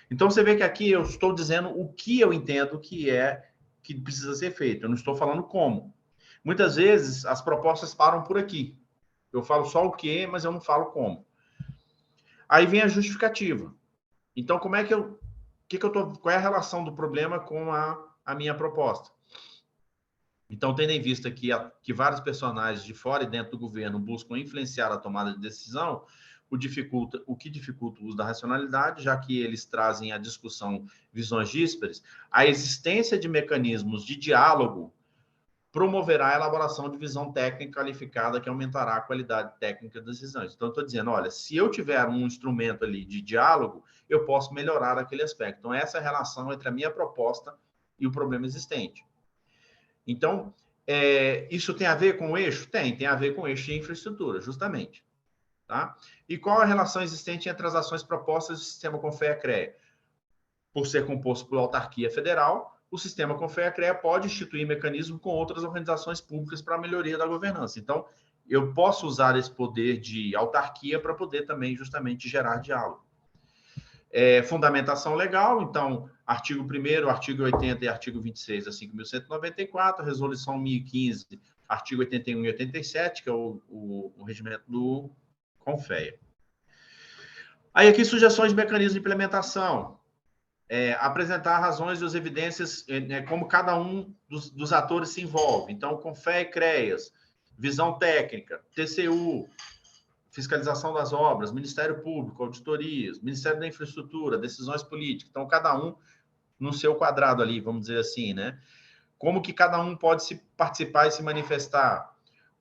Então, você vê que aqui eu estou dizendo o que eu entendo que precisa ser feito. Eu não estou falando como. Muitas vezes, as propostas param por aqui. Eu falo só o que, mas eu não falo como. Aí vem a justificativa. Então, qual é a relação do problema com a minha proposta? Então, tendo em vista que vários personagens de fora e dentro do governo buscam influenciar a tomada de decisão, o que dificulta o uso da racionalidade, já que eles trazem à discussão visões díspares, a existência de mecanismos de diálogo promoverá a elaboração de visão técnica qualificada que aumentará a qualidade técnica das decisões. Então, eu estou dizendo, olha, se eu tiver um instrumento ali de diálogo, eu posso melhorar aquele aspecto. Então, essa é a relação entre a minha proposta e o problema existente. Então, isso tem a ver com o eixo? Tem a ver com o eixo de infraestrutura, justamente. Tá? E qual a relação existente entre as ações propostas do sistema Confea-CREA? Por ser composto por autarquia federal, o sistema Confea-CREA pode instituir mecanismo com outras organizações públicas para a melhoria da governança. Então, eu posso usar esse poder de autarquia para poder também, justamente, gerar diálogo. Fundamentação legal, então, artigo 1º, artigo 80 e artigo 26 da 5.194, resolução 1015, artigo 81 e 87, que é o regimento do Confea. Aí, aqui, sugestões de mecanismo de implementação. Apresentar razões e as evidências, como cada um dos atores se envolve. Então, Confea e CREAS, visão técnica, TCU, fiscalização das obras, Ministério Público, auditorias, Ministério da Infraestrutura, decisões políticas. Então, cada um no seu quadrado ali, vamos dizer assim, né? como que cada um pode se participar e se manifestar.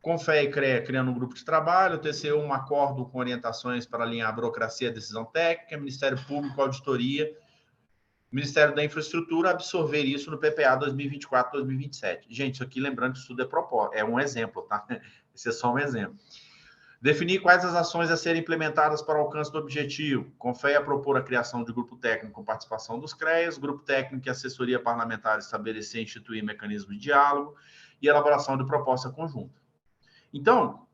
Confé e CREA criando um grupo de trabalho, o TCU um acordo com orientações para alinhar a burocracia e a decisão técnica, Ministério Público, auditoria, Ministério da Infraestrutura absorver isso no PPA 2024-2027. Gente, isso aqui, lembrando que isso tudo é um exemplo, tá? Esse é só um exemplo. Definir quais as ações a serem implementadas para o alcance do objetivo. Confé a propor a criação de grupo técnico com participação dos CREAs, grupo técnico e assessoria parlamentar estabelecer e instituir mecanismos de diálogo e elaboração de proposta conjunta. Então,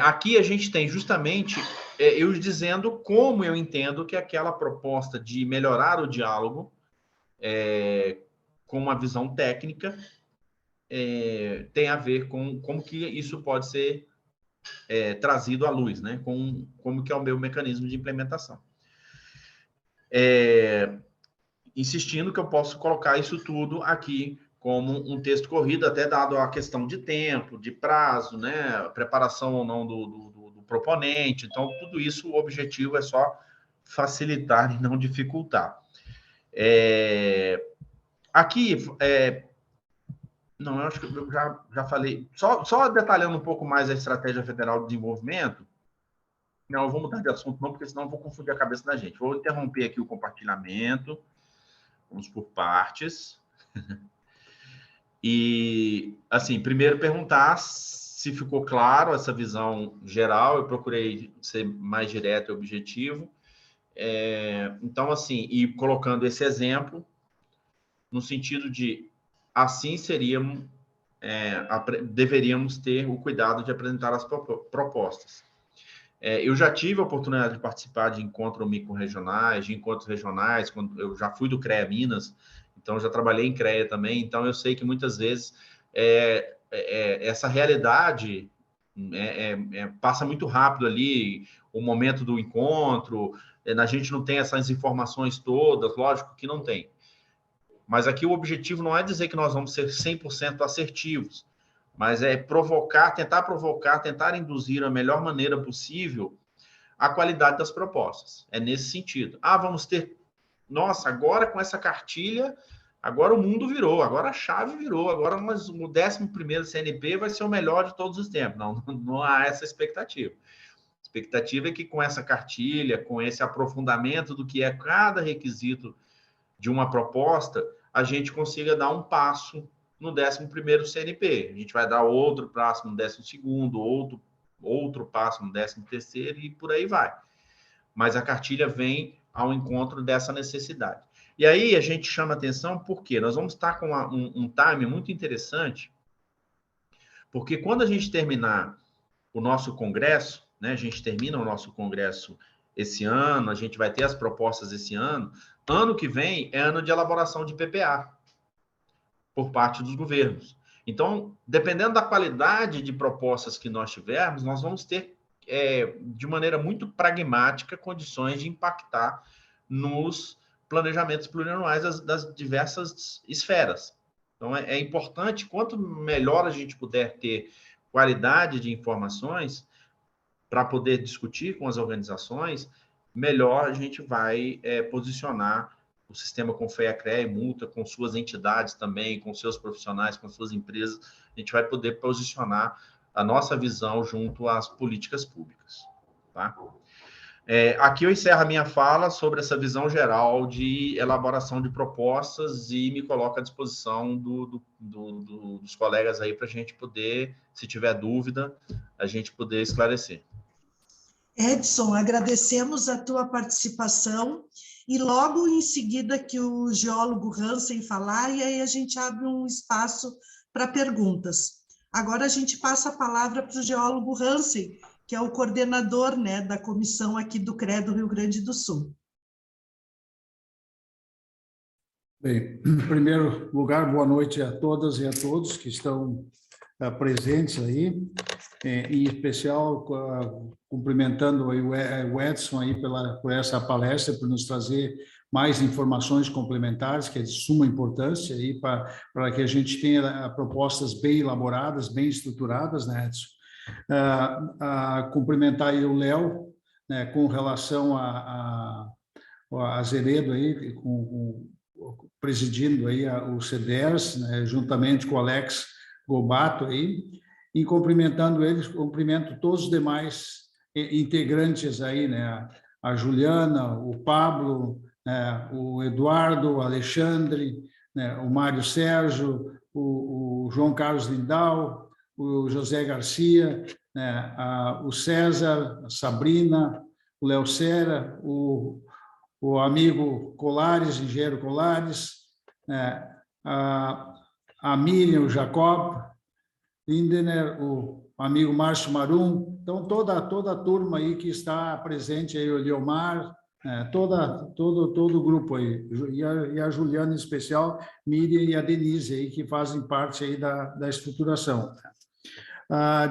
aqui a gente tem justamente eu dizendo como eu entendo que aquela proposta de melhorar o diálogo com uma visão técnica tem a ver com como que isso pode ser trazido à luz, né? Como que é o meu mecanismo de implementação. Insistindo que eu posso colocar isso tudo aqui como um texto corrido, até dado a questão de tempo, de prazo, né? Preparação ou não do proponente. Então, tudo isso, o objetivo é só facilitar e não dificultar. Aqui, não, eu acho que eu já falei. Só detalhando um pouco mais a Estratégia Federal de Desenvolvimento. Não, eu vou mudar de assunto não, porque senão eu vou confundir a cabeça da gente. Vou interromper aqui o compartilhamento. Vamos por partes. E, assim, primeiro perguntar se ficou claro essa visão geral. Eu procurei ser mais direto e objetivo. Então, assim, e colocando esse exemplo no sentido de assim deveríamos ter o cuidado de apresentar as propostas. Eu já tive a oportunidade de participar de encontros micro-regionais, de encontros regionais, quando eu já fui do CREA Minas, então já trabalhei em CREA também, então eu sei que muitas vezes essa realidade passa muito rápido ali, o momento do encontro, a gente não tem essas informações todas, lógico que não tem. Mas aqui o objetivo não é dizer que nós vamos ser 100% assertivos, mas é tentar induzir a melhor maneira possível a qualidade das propostas. É nesse sentido. Vamos ter... Nossa, agora com essa cartilha, agora o mundo virou, agora a chave virou, agora o 11º CNP vai ser o melhor de todos os tempos. Não há essa expectativa. A expectativa é que com essa cartilha, com esse aprofundamento do que é cada requisito de uma proposta, a gente consiga dar um passo no 11º CNP. A gente vai dar outro passo no 12º, outro passo no 13º e por aí vai. Mas a cartilha vem ao encontro dessa necessidade. E aí a gente chama atenção porque nós vamos estar com um time muito interessante, porque quando a gente terminar o nosso congresso, né, a gente termina o nosso congresso esse ano, a gente vai ter as propostas esse ano. Ano que vem é ano de elaboração de PPA por parte dos governos. Então, dependendo da qualidade de propostas que nós tivermos, nós vamos ter, de maneira muito pragmática, condições de impactar nos planejamentos plurianuais das diversas esferas. Então, é importante, quanto melhor a gente puder ter qualidade de informações para poder discutir com as organizações, melhor a gente vai posicionar o sistema Confé, CREA e Multa, com suas entidades também, com seus profissionais, com suas empresas, a gente vai poder posicionar a nossa visão junto às políticas públicas. Tá? Aqui eu encerro a minha fala sobre essa visão geral de elaboração de propostas e me coloco à disposição dos colegas aí para a gente poder, se tiver dúvida, a gente poder esclarecer. Edson, agradecemos a tua participação e logo em seguida que o geólogo Hansen falar, e aí a gente abre um espaço para perguntas. Agora a gente passa a palavra para o geólogo Hansen, que é o coordenador, né, da comissão aqui do CREA do Rio Grande do Sul. Bem, em primeiro lugar, boa noite a todas e a todos que estão presentes aí, em especial cumprimentando aí o Edson aí por essa palestra, por nos trazer mais informações complementares, que é de suma importância aí para que a gente tenha propostas bem elaboradas, bem estruturadas, né, Edson? Cumprimentar aí o Léo, né, com relação a Azeredo aí, com presidindo aí o CEDERS, né, juntamente com o Alex Gobato aí, e cumprimentando eles, cumprimento todos os demais integrantes aí, né, a Juliana, o Pablo, né, o Eduardo, o Alexandre, né, o Mário Sérgio, o João Carlos Lindau, o José Garcia, né, o César, a Sabrina, o Léo Sera, o amigo Colares, engenheiro Colares, né, a Miriam, o Jacob Lindener, o amigo Márcio Marum, então toda a turma aí que está presente aí, o Leomar, todo o grupo aí, e a Juliana em especial, Miriam e a Denise aí, que fazem parte aí da estruturação.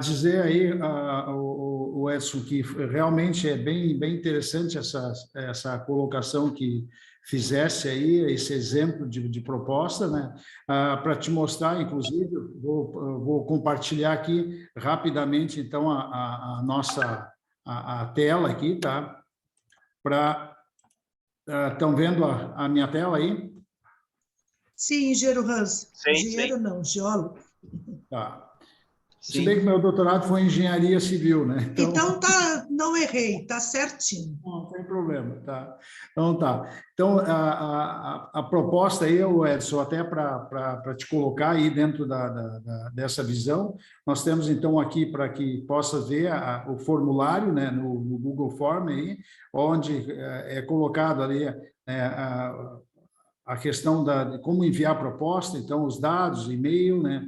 Dizer aí, o Edson, que realmente é bem interessante essa colocação que fizesse aí, esse exemplo de proposta, né? Para te mostrar, inclusive, vou compartilhar aqui rapidamente, então, a nossa tela aqui, tá? Estão vendo a minha tela aí? Sim, engenheiro Hans. Sim, Engenheiro sim. não, geólogo. Tá. Sim. Se bem que meu doutorado foi em engenharia civil, né? Então tá, não errei, tá certinho. Não tem problema, tá? Então, tá. Então, a proposta aí, Edson, até para te colocar aí dentro dessa visão, nós temos, então, aqui para que possa ver o formulário, né, no Google Form aí, onde é colocado ali a questão de como enviar a proposta, então, os dados, e-mail, né?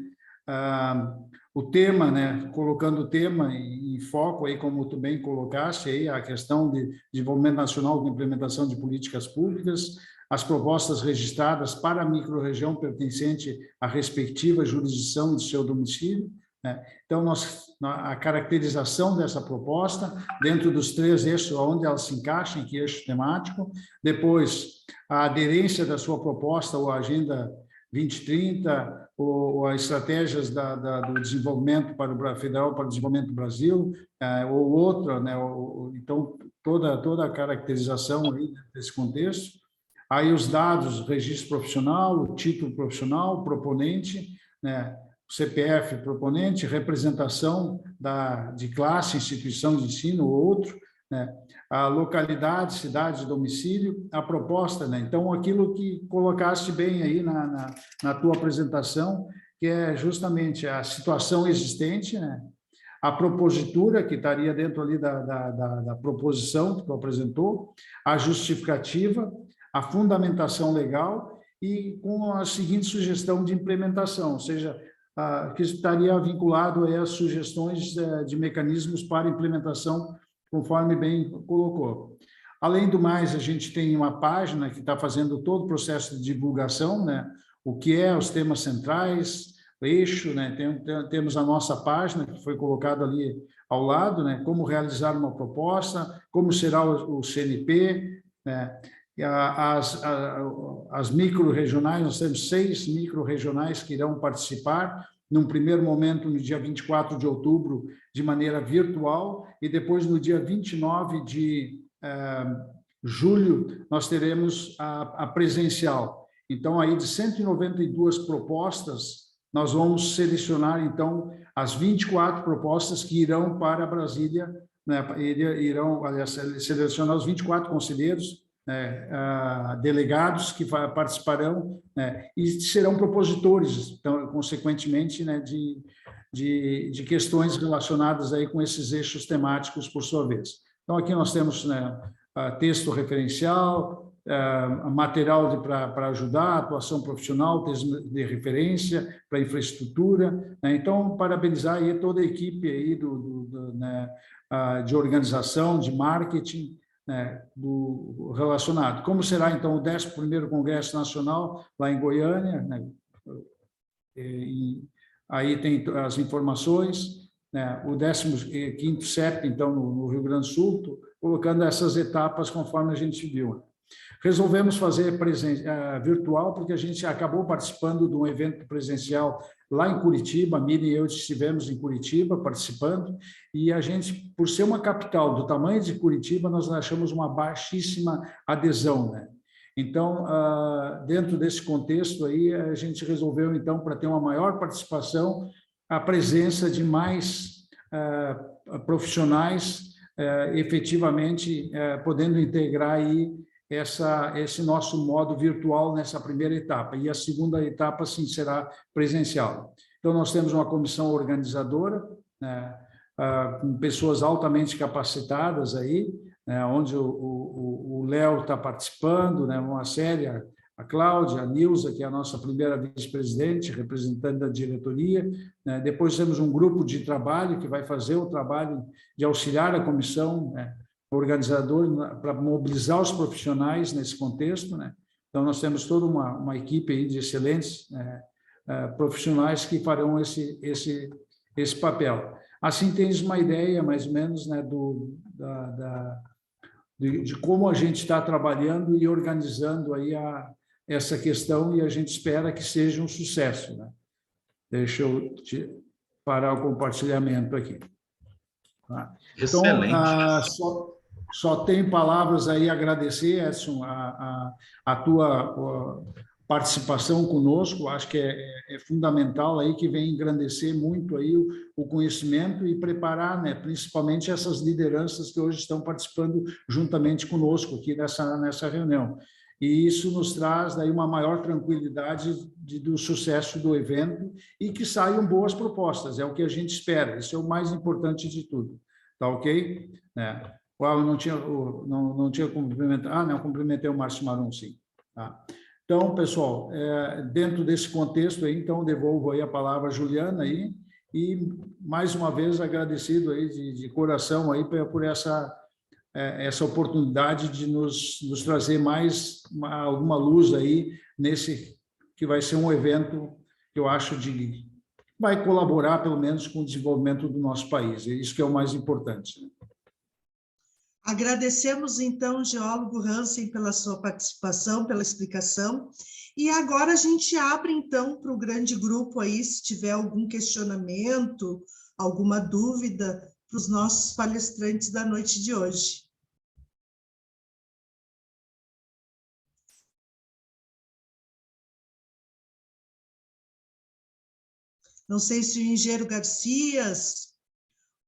O tema, né, colocando o tema em foco, aí, como tu bem colocaste, aí, a questão de desenvolvimento nacional com implementação de políticas públicas, as propostas registradas para a microrregião pertencente à respectiva jurisdição de seu domicílio, né? Então, a caracterização dessa proposta, dentro dos 3 eixos, onde ela se encaixa, em que eixo temático, depois, a aderência da sua proposta ou Agenda 2030, ou as estratégias do desenvolvimento federal para o desenvolvimento do Brasil, ou outra, né? Então, toda a caracterização aí desse contexto. Aí os dados, registro profissional, o título profissional, proponente, né? CPF proponente, representação de classe, instituição de ensino ou outro, né? A localidade, cidade, domicílio, a proposta, né? Então, aquilo que colocaste bem aí na tua apresentação, que é justamente a situação existente, né? A propositura, que estaria dentro ali da proposição que tu apresentou, a justificativa, a fundamentação legal e com a seguinte sugestão de implementação, ou seja, que estaria vinculado às sugestões de mecanismos para implementação, conforme bem colocou. Além do mais, a gente tem uma página que está fazendo todo o processo de divulgação, né? O que é os temas centrais, o eixo, né? Temos a nossa página, que foi colocada ali ao lado, né? Como realizar uma proposta, como será o CNP, né? As micro-regionais, nós temos 6 micro-regionais que irão participar, num primeiro momento, no dia 24 de outubro, de maneira virtual, e depois, no dia 29 de julho, nós teremos a presencial. Então, aí, de 192 propostas, nós vamos selecionar, então, as 24 propostas que irão para Brasília, né? Irão, aliás, selecionar os 24 conselheiros, delegados que participarão, né, e serão propositores, então, consequentemente, né, de questões relacionadas aí com esses eixos temáticos, por sua vez. Então, aqui nós temos, né, texto referencial, material para ajudar, atuação profissional, texto de referência para infraestrutura, né? Então, parabenizar aí toda a equipe aí né, de organização, de marketing, né, relacionado. Como será, então, o 11º Congresso Nacional, lá em Goiânia, né? E aí tem as informações, né? O 15º CEP, então, no Rio Grande do Sul, colocando essas etapas conforme a gente viu. Resolvemos fazer virtual, porque a gente acabou participando de um evento presencial lá em Curitiba, a Miriam e eu estivemos em Curitiba participando, e a gente, por ser uma capital do tamanho de Curitiba, nós achamos uma baixíssima adesão, né? Então, dentro desse contexto aí, a gente resolveu, então, para ter uma maior participação, a presença de mais profissionais efetivamente podendo integrar aí esse nosso modo virtual nessa primeira etapa. E a segunda etapa, sim, será presencial. Então, nós temos uma comissão organizadora, né, com pessoas altamente capacitadas aí, né, onde o Léo está participando, né, uma série, a Cláudia, a Nilza, que é a nossa primeira vice-presidente, representante da diretoria, né, depois temos um grupo de trabalho que vai fazer o trabalho de auxiliar a comissão, né, organizador para mobilizar os profissionais nesse contexto, né? Então, nós temos toda uma equipe aí de excelentes profissionais que farão esse papel. Assim, tens uma ideia, mais ou menos, né, de como a gente está trabalhando e organizando aí essa questão, e a gente espera que seja um sucesso, né? Deixa eu parar o compartilhamento aqui. Tá? Excelente. Então, só tenho palavras aí a agradecer, Edson, a tua participação conosco. Acho que é fundamental aí, que vem engrandecer muito aí o conhecimento e preparar, né, principalmente essas lideranças que hoje estão participando juntamente conosco aqui nessa reunião. E isso nos traz daí uma maior tranquilidade do sucesso do evento e que saiam boas propostas, é o que a gente espera, isso é o mais importante de tudo, tá ok? Eu não tinha cumprimentado, não, cumprimentei o Márcio Marum, sim. Tá? Então, pessoal, dentro desse contexto aí, então, devolvo aí a palavra à Juliana aí, e mais uma vez agradecido aí de coração aí por essa oportunidade de nos trazer mais alguma luz aí nesse que vai ser um evento que eu acho vai colaborar pelo menos com o desenvolvimento do nosso país, é isso que é o mais importante. Agradecemos, então, geólogo Hansen, pela sua participação, pela explicação. E agora a gente abre, então, para o grande grupo aí, se tiver algum questionamento, alguma dúvida, para os nossos palestrantes da noite de hoje. Não sei se o engenheiro Garcias,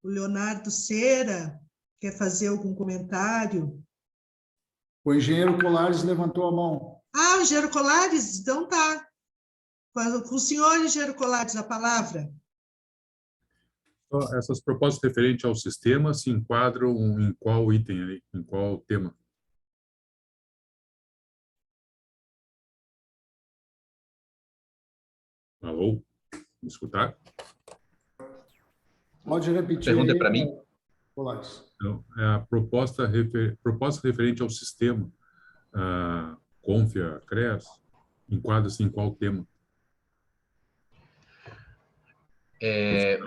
o Leonardo Cera, quer fazer algum comentário? O engenheiro Colares levantou a mão. Ah, o engenheiro Colares? Então tá. Com o senhor, engenheiro Colares, a palavra. Essas propostas referentes ao sistema se enquadram em qual item aí, em qual tema? Alô? Me escutar? Pode repetir. Pergunta é para mim? Colares. Então, a proposta referente ao sistema, Confia, CREAS, enquadra-se em qual tema?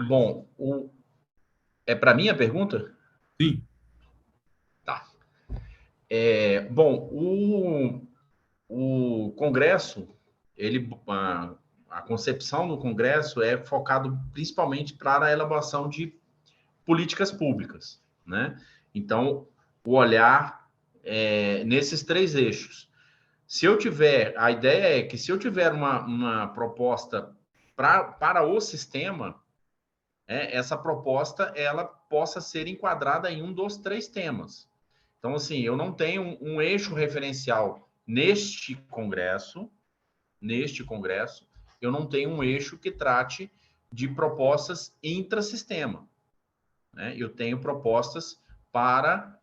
Bom, é para mim a pergunta? Sim. Tá. Bom, o Congresso, a concepção do Congresso é focado principalmente para a elaboração de políticas públicas, né? Então, o olhar nesses três eixos. A ideia é que se eu tiver uma proposta para o sistema, essa proposta ela possa ser enquadrada em um dos três temas. Então, assim, eu não tenho um eixo referencial neste congresso, eu não tenho um eixo que trate de propostas intrasistema, né? Eu tenho propostas para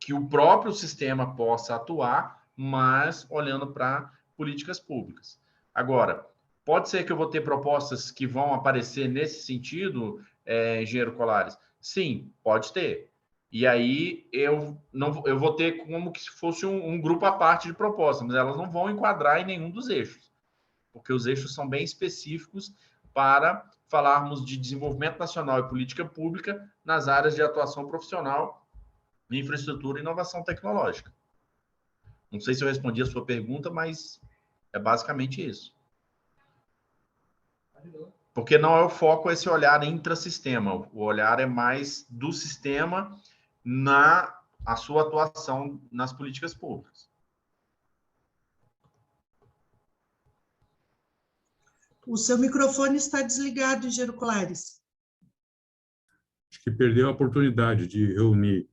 que o próprio sistema possa atuar, mas olhando para políticas públicas. Agora, pode ser que eu vou ter propostas que vão aparecer nesse sentido, engenheiro Colares? Sim, pode ter. E aí eu vou ter como que se fosse um grupo à parte de propostas, mas elas não vão enquadrar em nenhum dos eixos, porque os eixos são bem específicos para falarmos de desenvolvimento nacional e política pública nas áreas de atuação profissional, infraestrutura e inovação tecnológica. Não sei se eu respondi a sua pergunta, mas é basicamente isso. Porque não é o foco esse olhar intrasistema, o olhar é mais do sistema a sua atuação nas políticas públicas. O seu microfone está desligado, engenheiro Colares. Acho que perdeu a oportunidade de reunir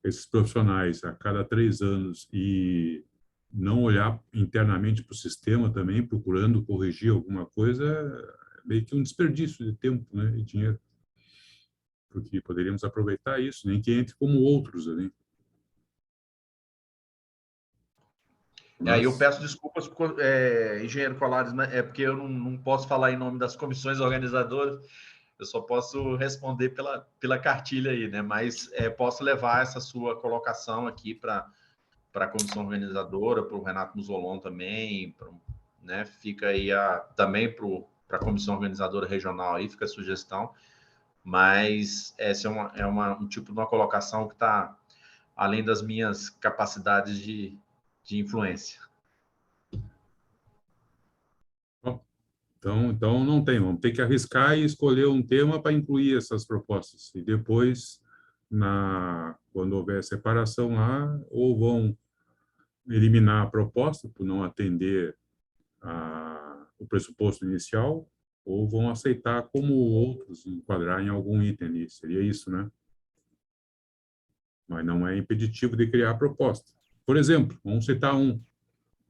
esses profissionais a cada 3 anos e não olhar internamente para o sistema também, procurando corrigir alguma coisa, é meio que um desperdício de tempo, né, e dinheiro. Porque poderíamos aproveitar isso, nem que entre como outros ali. Aí eu peço desculpas, engenheiro Colares, mas é porque eu não posso falar em nome das comissões organizadoras, eu só posso responder pela cartilha aí, né? Mas posso levar essa sua colocação aqui para a comissão organizadora, para o Renato Musolon também, né? Fica aí também para a comissão organizadora regional aí, fica a sugestão, mas essa é um tipo de uma colocação que está além das minhas capacidades de influência. Então não tem, vamos ter que arriscar e escolher um tema para incluir essas propostas. E depois, quando houver separação lá, ou vão eliminar a proposta por não atender o pressuposto inicial, ou vão aceitar como outros, enquadrar em algum item ali. Seria isso, né? Mas não é impeditivo de criar a proposta. Por exemplo, vamos citar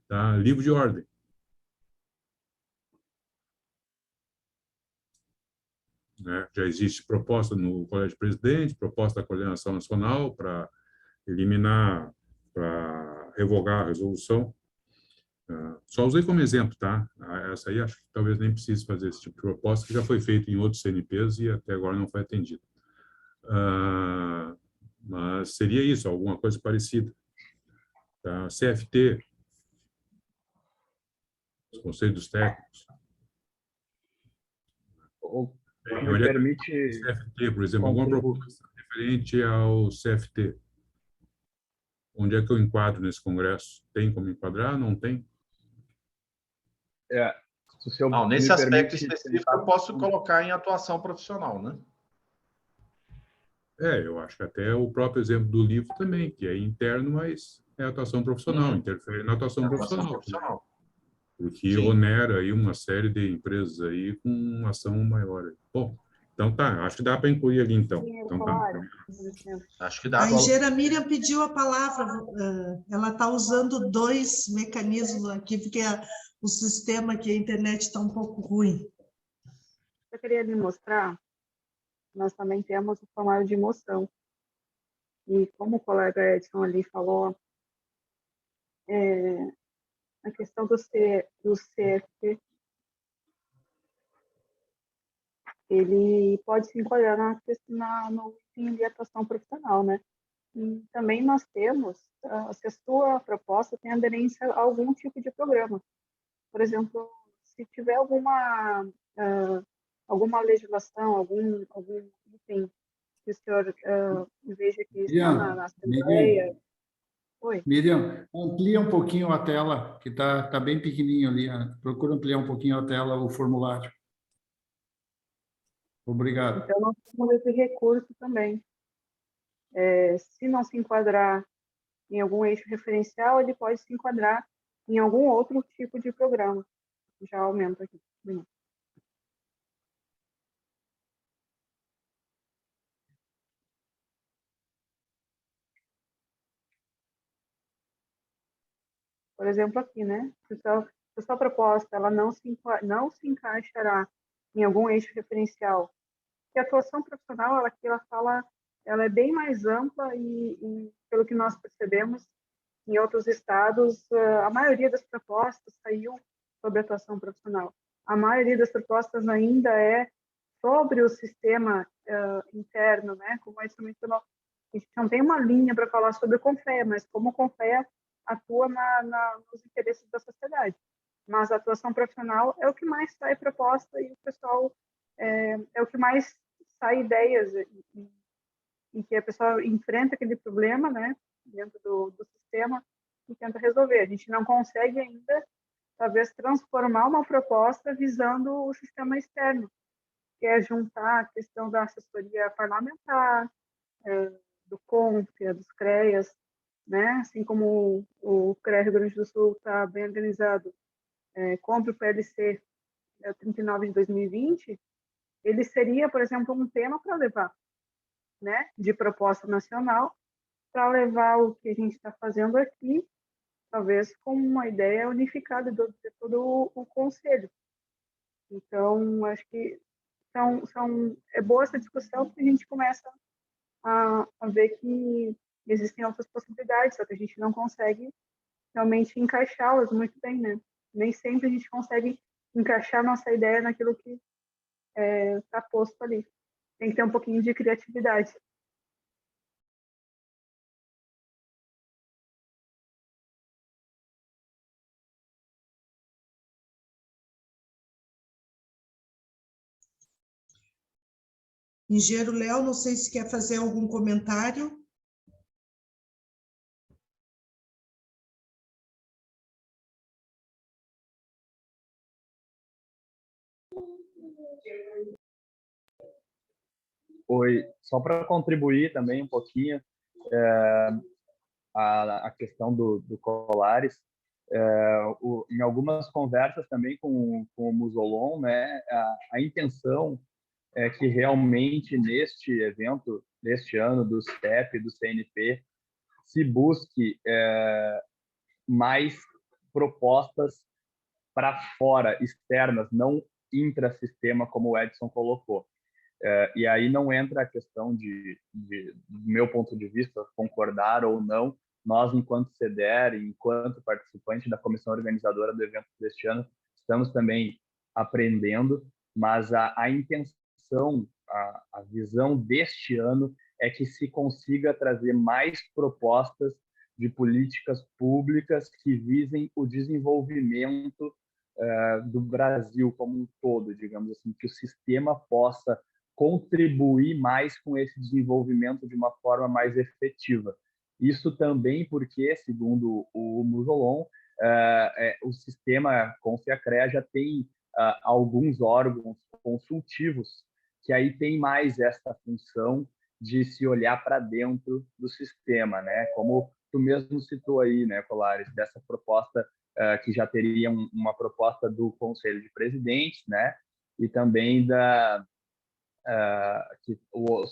tá? Livro de ordem. Né? Já existe proposta no Colégio de Presidente, proposta da Coordenação Nacional para eliminar, para revogar a resolução. Só usei como exemplo, tá? Essa aí acho que talvez nem precise fazer esse tipo de proposta, que já foi feito em outros CNPs e até agora não foi atendido. Mas seria isso, alguma coisa parecida. Tá? CFT, os conselhos técnicos. Me permite... CFT, por exemplo, alguma proposta referente ao CFT. Onde é que eu enquadro nesse congresso? Tem como enquadrar? Não tem? Nesse aspecto específico, eu posso colocar em atuação profissional, né? Eu acho que até o próprio exemplo do livro também, que é interno, mas é atuação profissional, interfere na atuação profissional. Porque sim, onera aí uma série de empresas aí com uma ação maior. Bom, então tá, acho que dá para incluir ali então. Acho que dá. A engenheira Miriam pediu a palavra, ela está usando 2 mecanismos aqui, porque o sistema aqui, a internet está um pouco ruim. Eu queria lhe mostrar, nós também temos o formulário de moção. E como o colega Edson ali falou, a questão do CFT, ele pode se enquadrar no fim de atuação profissional, né? E também nós temos, se a sua proposta tem aderência a algum tipo de programa. Por exemplo, se tiver alguma legislação, algum item que o senhor veja que está na Assembleia. Oi. Miriam, amplia um pouquinho a tela, que tá bem pequenininho ali. Procura ampliar um pouquinho a tela, o formulário. Obrigado. Então, nós temos esse recurso também. Se não se enquadrar em algum eixo referencial, ele pode se enquadrar em algum outro tipo de programa. Já aumenta aqui. Por exemplo, aqui, né? Se a sua proposta ela não se encaixará em algum eixo referencial, que a atuação profissional, ela é bem mais ampla e pelo que nós percebemos, em outros estados, a maioria das propostas saiu sobre atuação profissional. A maioria das propostas ainda é sobre o sistema interno, né? Como a gente mencionou, a gente não tem uma linha para falar sobre o CONFEA, mas como o CONFEA atua nos interesses da sociedade. Mas a atuação profissional é o que mais sai proposta e o pessoal é o que mais sai ideias em que a pessoa enfrenta aquele problema, né, dentro do sistema e tenta resolver. A gente não consegue ainda, talvez, transformar uma proposta visando o sistema externo, que é juntar a questão da assessoria parlamentar, do CONFEA, dos CREAS, né, assim como o CREA Rio Grande do Sul está bem organizado, compra o PLC 39 de 2020, ele seria, por exemplo, um tema para levar, né, de proposta nacional, para levar o que a gente está fazendo aqui, talvez com uma ideia unificada de todo o conselho. Então, acho que é boa essa discussão, porque a gente começa a ver que existem outras possibilidades, só que a gente não consegue realmente encaixá-las muito bem, né? Nem sempre a gente consegue encaixar nossa ideia naquilo que está posto ali. Tem que ter um pouquinho de criatividade. Engenheiro Léo, não sei se quer fazer algum comentário. Oi, só para contribuir também um pouquinho a questão do Colares, em algumas conversas também com o Musolon, né, a intenção é que realmente neste evento, deste ano, do CEP, do CNP, se busque mais propostas para fora, externas, não intrasistema, como o Edson colocou. E aí não entra a questão do meu ponto de vista, concordar ou não. Nós, enquanto CEDER, enquanto participante da comissão organizadora do evento deste ano, estamos também aprendendo, mas a intenção, a visão deste ano é que se consiga trazer mais propostas de políticas públicas que visem o desenvolvimento do Brasil como um todo, digamos assim, que o sistema possa contribuir mais com esse desenvolvimento de uma forma mais efetiva. Isso também porque, segundo o Musolon, o sistema Confiacrea já tem alguns órgãos consultivos que aí tem mais essa função de se olhar para dentro do sistema, né? Como tu mesmo citou aí, né, Colares, dessa proposta que já teria uma proposta do Conselho de Presidentes, né? E também que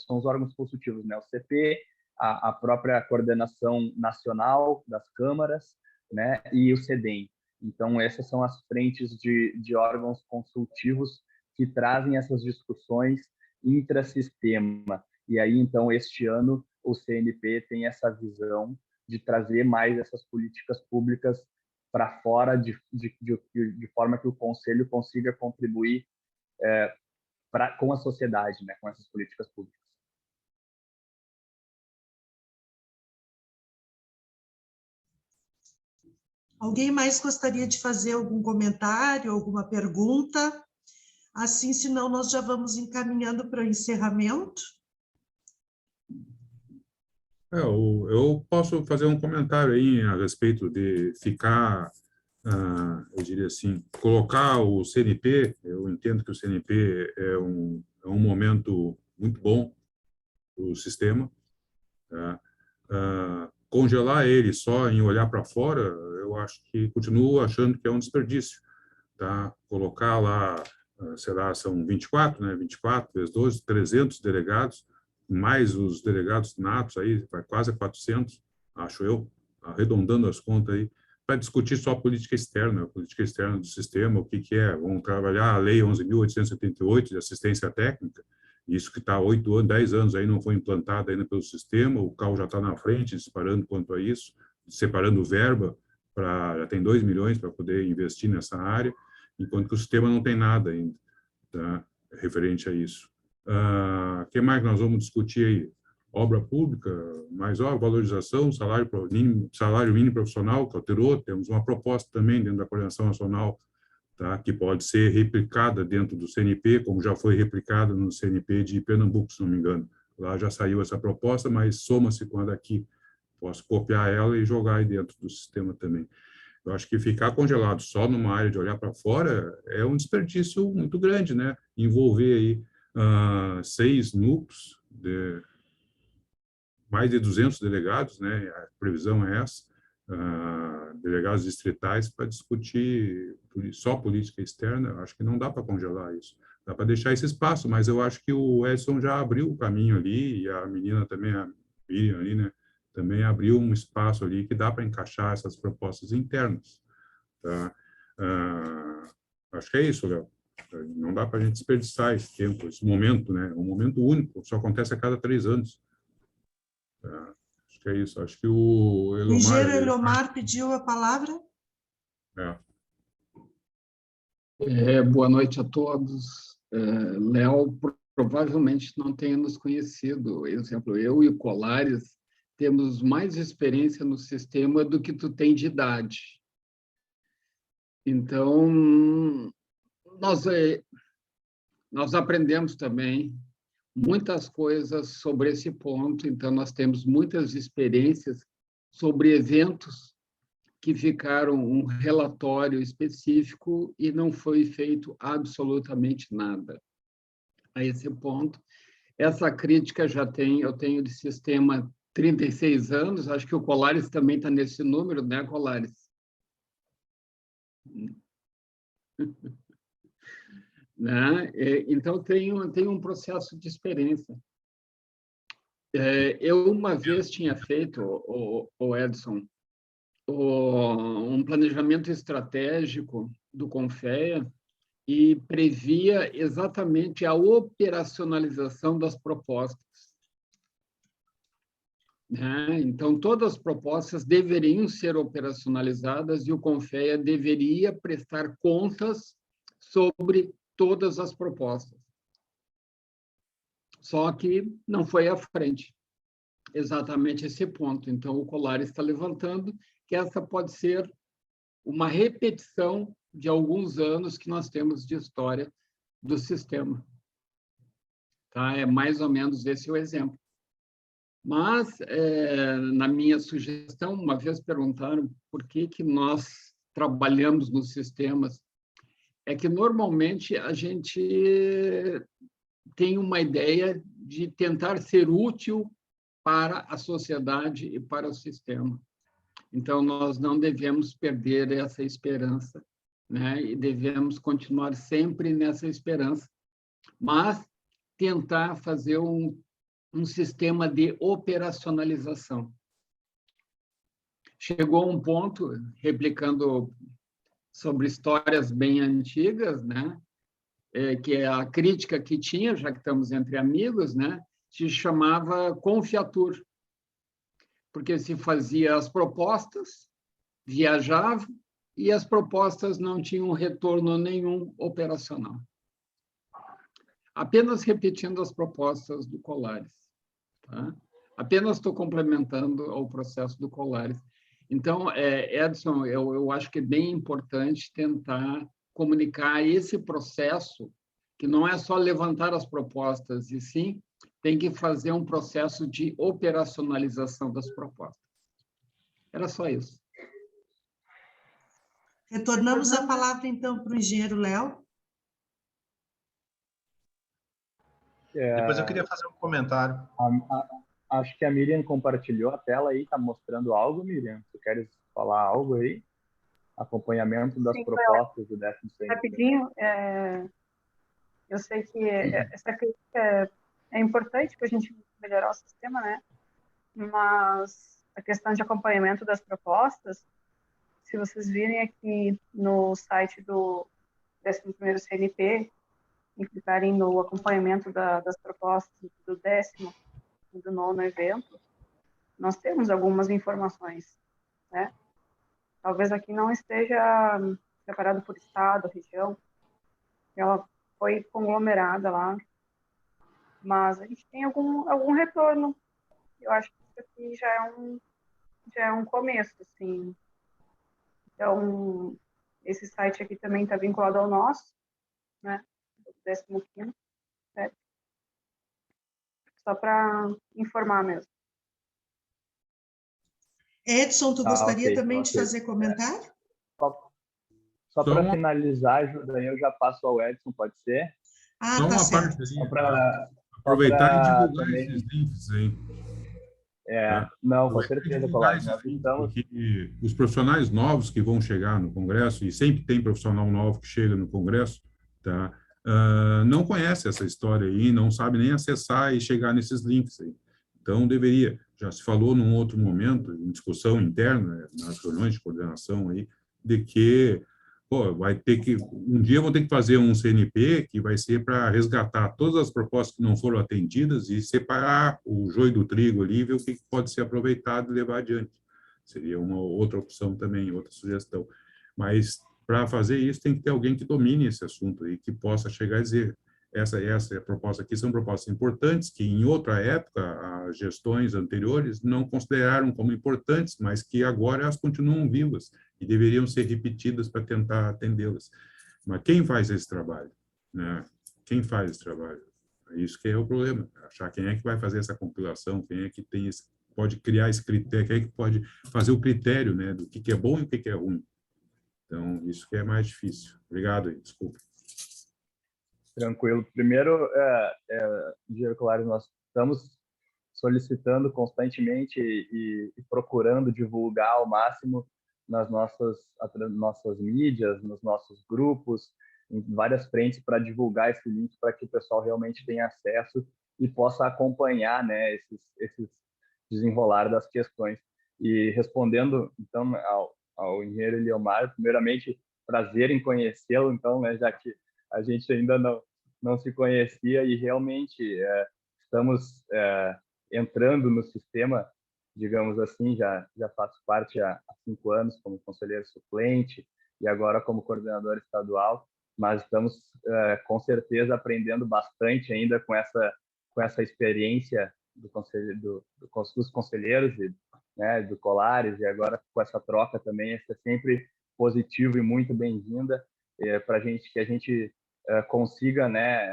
são os órgãos consultivos, né? O CP, a própria coordenação nacional das câmaras, né? E o CEDEM. Então, essas são as frentes de órgãos consultivos que trazem essas discussões intrasistema. E aí, então, este ano, o CNP tem essa visão de trazer mais essas políticas públicas para fora, de forma que o Conselho consiga contribuir com a sociedade, né, com essas políticas públicas. Alguém mais gostaria de fazer algum comentário, alguma pergunta? Assim, senão nós já vamos encaminhando para o encerramento. Eu posso fazer um comentário aí a respeito de ficar, eu diria assim, colocar o CNP. Eu entendo que o CNP é um momento muito bom para o sistema. Tá? Congelar ele só em olhar para fora, eu acho que continuo achando que é um desperdício. Tá? Colocar lá, sei lá, são 24, né? 24 vezes 12, 300 delegados, mais os delegados natos aí, vai quase 400, acho eu, arredondando as contas aí, para discutir só a política externa do sistema, o que é. Vamos trabalhar a Lei 11.878 de assistência técnica, isso que está 8 anos, 10 anos aí não foi implantado ainda pelo sistema, o CAU já está na frente, disparando quanto a isso, separando verba, já tem 2 milhões para poder investir nessa área, enquanto que o sistema não tem nada ainda, tá, referente a isso. O que mais nós vamos discutir aí? Obra pública, mais valorização, salário mínimo profissional, que alterou, temos uma proposta também dentro da Coordenação Nacional, tá, que pode ser replicada dentro do CNP, como já foi replicada no CNP de Pernambuco, se não me engano. Lá já saiu essa proposta, mas soma-se com a daqui. Posso copiar ela e jogar aí dentro do sistema também. Eu acho que ficar congelado só numa área de olhar para fora é um desperdício muito grande, né? Envolver aí 6 núcleos, mais de 200 delegados, né? A previsão é essa, delegados distritais para discutir só política externa. Eu acho que não dá para congelar isso. Dá para deixar esse espaço, mas eu acho que o Edson já abriu o caminho ali, e a menina também, a Miriam ali, né, também abriu um espaço ali que dá para encaixar essas propostas internas. Tá? Acho que é isso, Léo. Não dá para a gente desperdiçar esse tempo, esse momento, né? É um momento único, só acontece a cada 3 anos. Tá? Acho que é isso. Acho que o O Elomar... engenheiro Elomar pediu a palavra. Boa noite a todos. Léo provavelmente não tenha nos conhecido. Por exemplo, eu e o Colares temos mais experiência no sistema do que tu tem de idade. Então, nós aprendemos também muitas coisas sobre esse ponto, então nós temos muitas experiências sobre eventos que ficaram um relatório específico e não foi feito absolutamente nada a esse ponto. Essa crítica eu tenho de sistema 36 anos, acho que o Colares também está nesse número, né, Colares? Né? Então, tem um processo de experiência. Eu, uma vez, tinha feito, o Edson, um planejamento estratégico do Confea e previa exatamente a operacionalização das propostas. Né? Então, todas as propostas deveriam ser operacionalizadas e o Confea deveria prestar contas sobre todas as propostas. Só que não foi à frente exatamente esse ponto. Então, o Colares está levantando que essa pode ser uma repetição de alguns anos que nós temos de história do sistema. Tá? É mais ou menos esse o exemplo. Mas, na minha sugestão, uma vez perguntaram por que nós trabalhamos nos sistemas. É que, normalmente, a gente tem uma ideia de tentar ser útil para a sociedade e para o sistema. Então, nós não devemos perder essa esperança, né? E devemos continuar sempre nessa esperança, mas tentar fazer um sistema de operacionalização. Chegou um ponto, replicando sobre histórias bem antigas, né? Que é a crítica que tinha, já que estamos entre amigos, né? Se chamava confiatur, porque se fazia as propostas, viajava, e as propostas não tinham retorno nenhum operacional. Apenas repetindo as propostas do Colares. Tá? Apenas estou complementando o processo do Colares. Então, Edson, eu acho que é bem importante tentar comunicar esse processo, que não é só levantar as propostas, e sim tem que fazer um processo de operacionalização das propostas. Era só isso. Retornamos a palavra, então, para o engenheiro Léo. Depois eu queria fazer um comentário. Acho que a Miriam compartilhou a tela aí, está mostrando algo, Miriam? Tu queres falar algo aí? Acompanhamento das propostas do 16º. Rapidinho, eu sei que essa crítica é importante para a gente melhorar o sistema, né? Mas a questão de acompanhamento das propostas, se vocês virem aqui no site do 11º CNP, e clicarem no acompanhamento das propostas do 10º e do 9º evento, nós temos algumas informações, né? Talvez aqui não esteja separado por estado, região, ela foi conglomerada lá, mas a gente tem algum retorno. Eu acho que isso aqui já é um começo, assim. Então, esse site aqui também está vinculado ao nosso, né? 15º, certo? Só para informar mesmo. Edson, tu gostaria okay, também de fazer comentário? Só para finalizar, daí eu já passo ao Edson, pode ser? Ah, só tá uma certo. parte ali, aproveitar e divulgar esses links aí. Não, com certeza, Colares. Nós estamos... Porque os profissionais novos que vão chegar no Congresso, e sempre tem profissional novo que chega no Congresso, tá? Não conhece essa história aí, não sabe nem acessar e chegar nesses links aí. Então, deveria, já se falou num outro momento, em discussão interna, nas reuniões de coordenação aí, de que, vai ter que, um dia vou ter que fazer um CNP que vai ser para resgatar todas as propostas que não foram atendidas e separar o joio do trigo ali e ver o que pode ser aproveitado e levar adiante. Seria uma outra opção também, outra sugestão. Mas, para fazer isso, tem que ter alguém que domine esse assunto e que possa chegar e dizer essa proposta aqui são propostas importantes que, em outra época, as gestões anteriores não consideraram como importantes, mas que agora elas continuam vivas e deveriam ser repetidas para tentar atendê-las. Mas quem faz esse trabalho? Né? Quem faz esse trabalho? É isso que é o problema. Achar quem é que vai fazer essa compilação, quem é que pode criar esse critério, quem é que pode fazer o critério, né, do que é bom e o que é ruim. Então, isso que é mais difícil. Obrigado aí, desculpa. Tranquilo. Primeiro, Engenheiro Colares, nós estamos solicitando constantemente e procurando divulgar ao máximo nas nossas mídias, nos nossos grupos, em várias frentes, para divulgar esse link, para que o pessoal realmente tenha acesso e possa acompanhar, né, esses desenrolar das questões. E respondendo, então, ao engenheiro Eliomar, primeiramente, prazer em conhecê-lo, então, né, já que a gente ainda não se conhecia e realmente estamos entrando no sistema, digamos assim, já faço parte há 5 anos como conselheiro suplente e agora como coordenador estadual, mas estamos com certeza aprendendo bastante ainda com essa experiência dos conselheiros, né, do Colares, e agora com essa troca também, é sempre positivo e muito bem-vinda para que a gente consiga, né,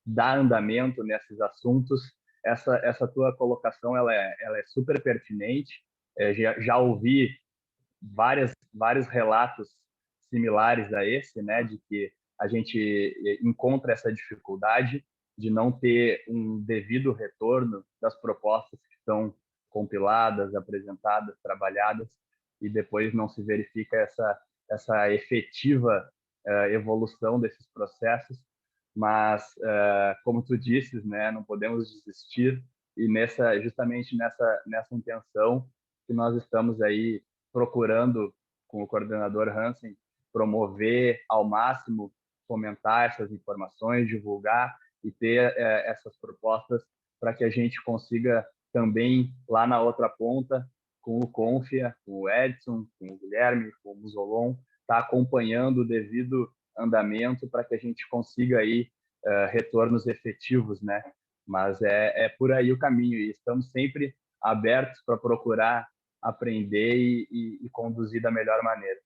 dar andamento nesses assuntos. Essa tua colocação ela é super pertinente. Já ouvi vários relatos similares a esse, né, de que a gente encontra essa dificuldade de não ter um devido retorno das propostas que estão compiladas, apresentadas, trabalhadas, e depois não se verifica essa efetiva evolução desses processos. Mas, como tu disses, né, não podemos desistir, e justamente nessa intenção que nós estamos aí procurando, com o coordenador Hansen, promover ao máximo, fomentar essas informações, divulgar e ter essas propostas para que a gente consiga também, lá na outra ponta, com o Confia, com o Edson, com o Guilherme, com o Musolon, estar acompanhando o devido andamento para que a gente consiga aí retornos efetivos, né? Mas é por aí o caminho, e estamos sempre abertos para procurar aprender e conduzir da melhor maneira.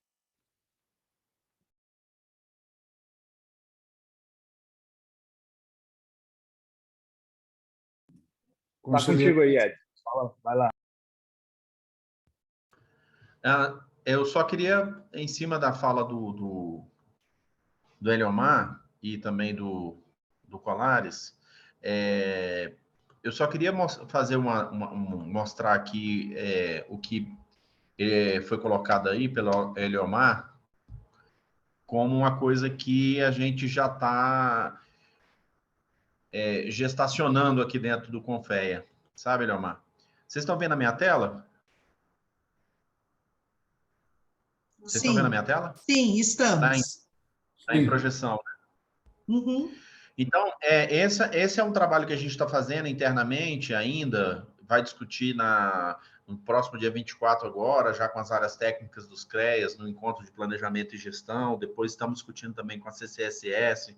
Está contigo aí, Edson. Fala, vai lá. Eu só queria, em cima da fala do Eliomar e também do Colares, eu só queria mostrar aqui o que foi colocado aí pelo Eliomar como uma coisa que a gente já está gestacionando aqui dentro do Confea. Sabe, Eliomar? Vocês estão vendo a minha tela? Vocês estão vendo a minha tela? Sim, estamos. Está em projeção. Uhum. Então, esse é um trabalho que a gente está fazendo internamente ainda, vai discutir no próximo dia 24 agora, já com as áreas técnicas dos CREAS, no encontro de planejamento e gestão, depois estamos discutindo também com a CCSS,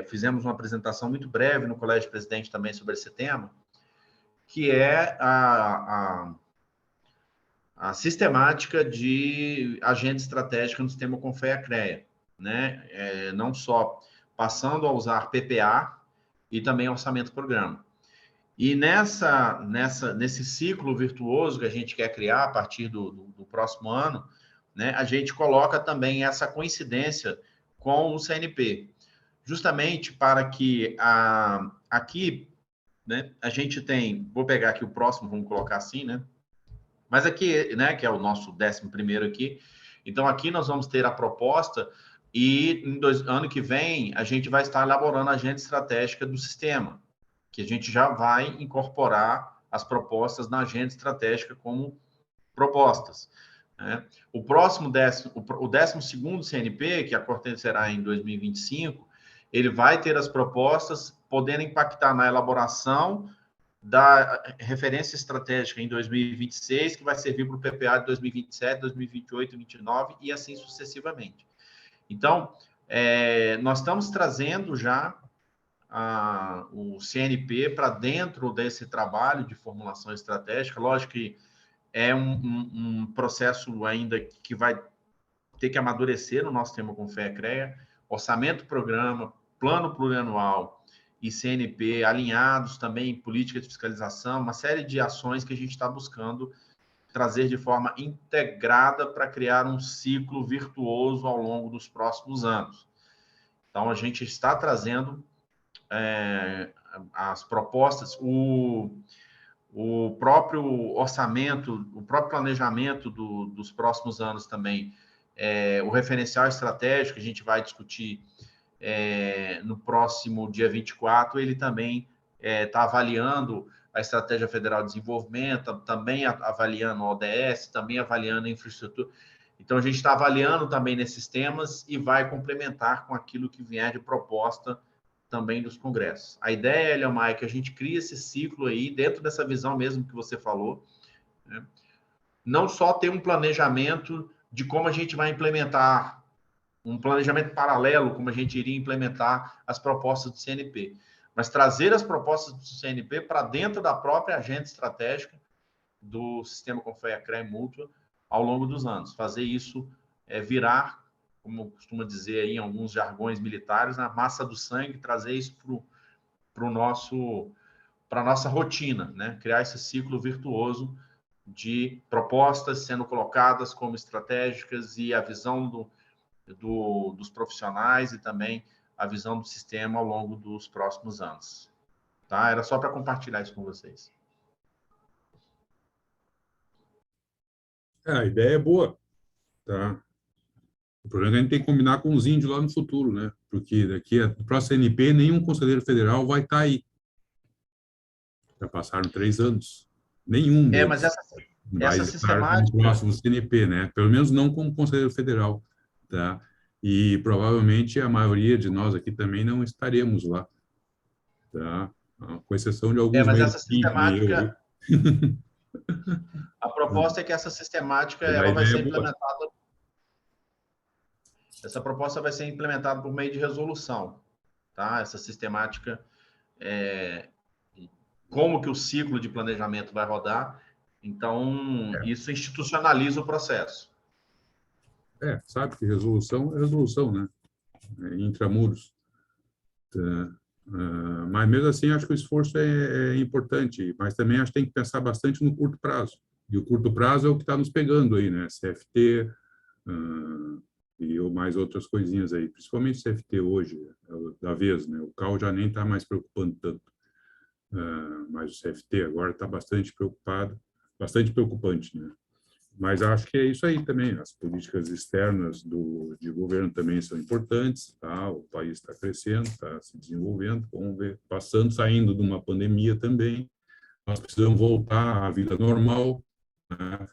fizemos uma apresentação muito breve no Colégio Presidente também sobre esse tema, que é a sistemática de agente estratégico no sistema Confea-CREA, né? Não só passando a usar PPA e também orçamento-programa. E nesse ciclo virtuoso que a gente quer criar a partir do próximo ano, né, a gente coloca também essa coincidência com o CNP, justamente para que aqui né, a gente tem, vou pegar aqui o próximo, vamos colocar assim, né? Mas aqui, né, que é o nosso 11º aqui. Então, aqui nós vamos ter a proposta e ano que vem a gente vai estar elaborando a agenda estratégica do sistema, que a gente já vai incorporar as propostas na agenda estratégica como propostas, né? O próximo o 12º CNP, que acontecerá em 2025, ele vai ter as propostas podendo impactar na elaboração da referência estratégica em 2026, que vai servir para o PPA de 2027, 2028, 2029 e assim sucessivamente. Então, nós estamos trazendo já o CNP para dentro desse trabalho de formulação estratégica. Lógico que é um processo ainda que vai ter que amadurecer no nosso tema com FEA-CREA, orçamento, programa, plano plurianual e CNP alinhados também em política de fiscalização, uma série de ações que a gente está buscando trazer de forma integrada para criar um ciclo virtuoso ao longo dos próximos anos. Então, a gente está trazendo as propostas, o próprio orçamento, o próprio planejamento dos próximos anos também, o referencial estratégico que a gente vai discutir no próximo dia 24, ele também está avaliando a Estratégia Federal de Desenvolvimento, também avaliando o ODS, também avaliando a infraestrutura. Então, a gente está avaliando também nesses temas e vai complementar com aquilo que vier de proposta também dos congressos. A ideia, Eliomar, é que a gente crie esse ciclo aí, dentro dessa visão mesmo que você falou, né? Não só ter um planejamento de como a gente vai implementar, um planejamento paralelo, como a gente iria implementar as propostas do CNP, mas trazer as propostas do CNP para dentro da própria agenda estratégica do sistema com FEA-CREA mútua ao longo dos anos. Fazer isso virar, como costuma dizer aí em alguns jargões militares, na massa do sangue, trazer isso para a nossa rotina, né? Criar esse ciclo virtuoso de propostas sendo colocadas como estratégicas e a visão dos profissionais e também a visão do sistema ao longo dos próximos anos. Tá? Era só para compartilhar isso com vocês. A ideia é boa, tá? O problema é que a gente tem que combinar com os índios lá no futuro, né? Porque daqui a próxima CNP, nenhum conselheiro federal vai estar aí. Já passaram 3 anos. Nenhum deles Mas vai essa estar sistemática... no próximo CNP, né? Pelo menos não como conselheiro federal, tá? E provavelmente a maioria de nós aqui também não estaremos lá, tá? Com exceção de alguns mas meio essa sistemática... eu. A proposta é que essa sistemática Mas ela vai ser é implementada... Essa proposta vai ser implementada por meio de resolução, tá? Essa sistemática, como que o ciclo de planejamento vai rodar, então isso institucionaliza o processo. Sabe que resolução é resolução, né? Intramuros. Mas mesmo assim, acho que o esforço é importante, mas também acho que tem que pensar bastante no curto prazo. E o curto prazo é o que está nos pegando aí, né? CFT e mais outras coisinhas aí, principalmente CFT hoje, da vez, né? O CAL já nem está mais preocupando tanto, mas o CFT agora está bastante preocupado, bastante preocupante, né? Mas acho que é isso aí também. As políticas externas de governo também são importantes, tá? O país está crescendo, está se desenvolvendo, vamos ver, saindo de uma pandemia também. Nós precisamos voltar à vida normal, né?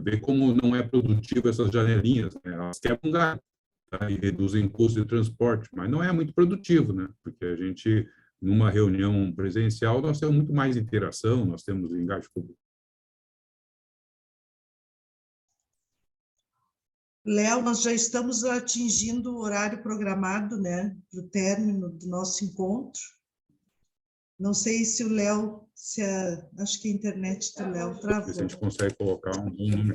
Ver como não é produtivo essas janelinhas, né? Elas quebram galho, tá? E reduzem custo de transporte, mas não é muito produtivo, né? Porque a gente, numa reunião presencial, nós temos muito mais interação, nós temos engajamento público. Léo, nós já estamos atingindo o horário programado, né, para o término do nosso encontro. Não sei se o Léo, acho que a internet do Léo travou. Se a gente consegue colocar um número de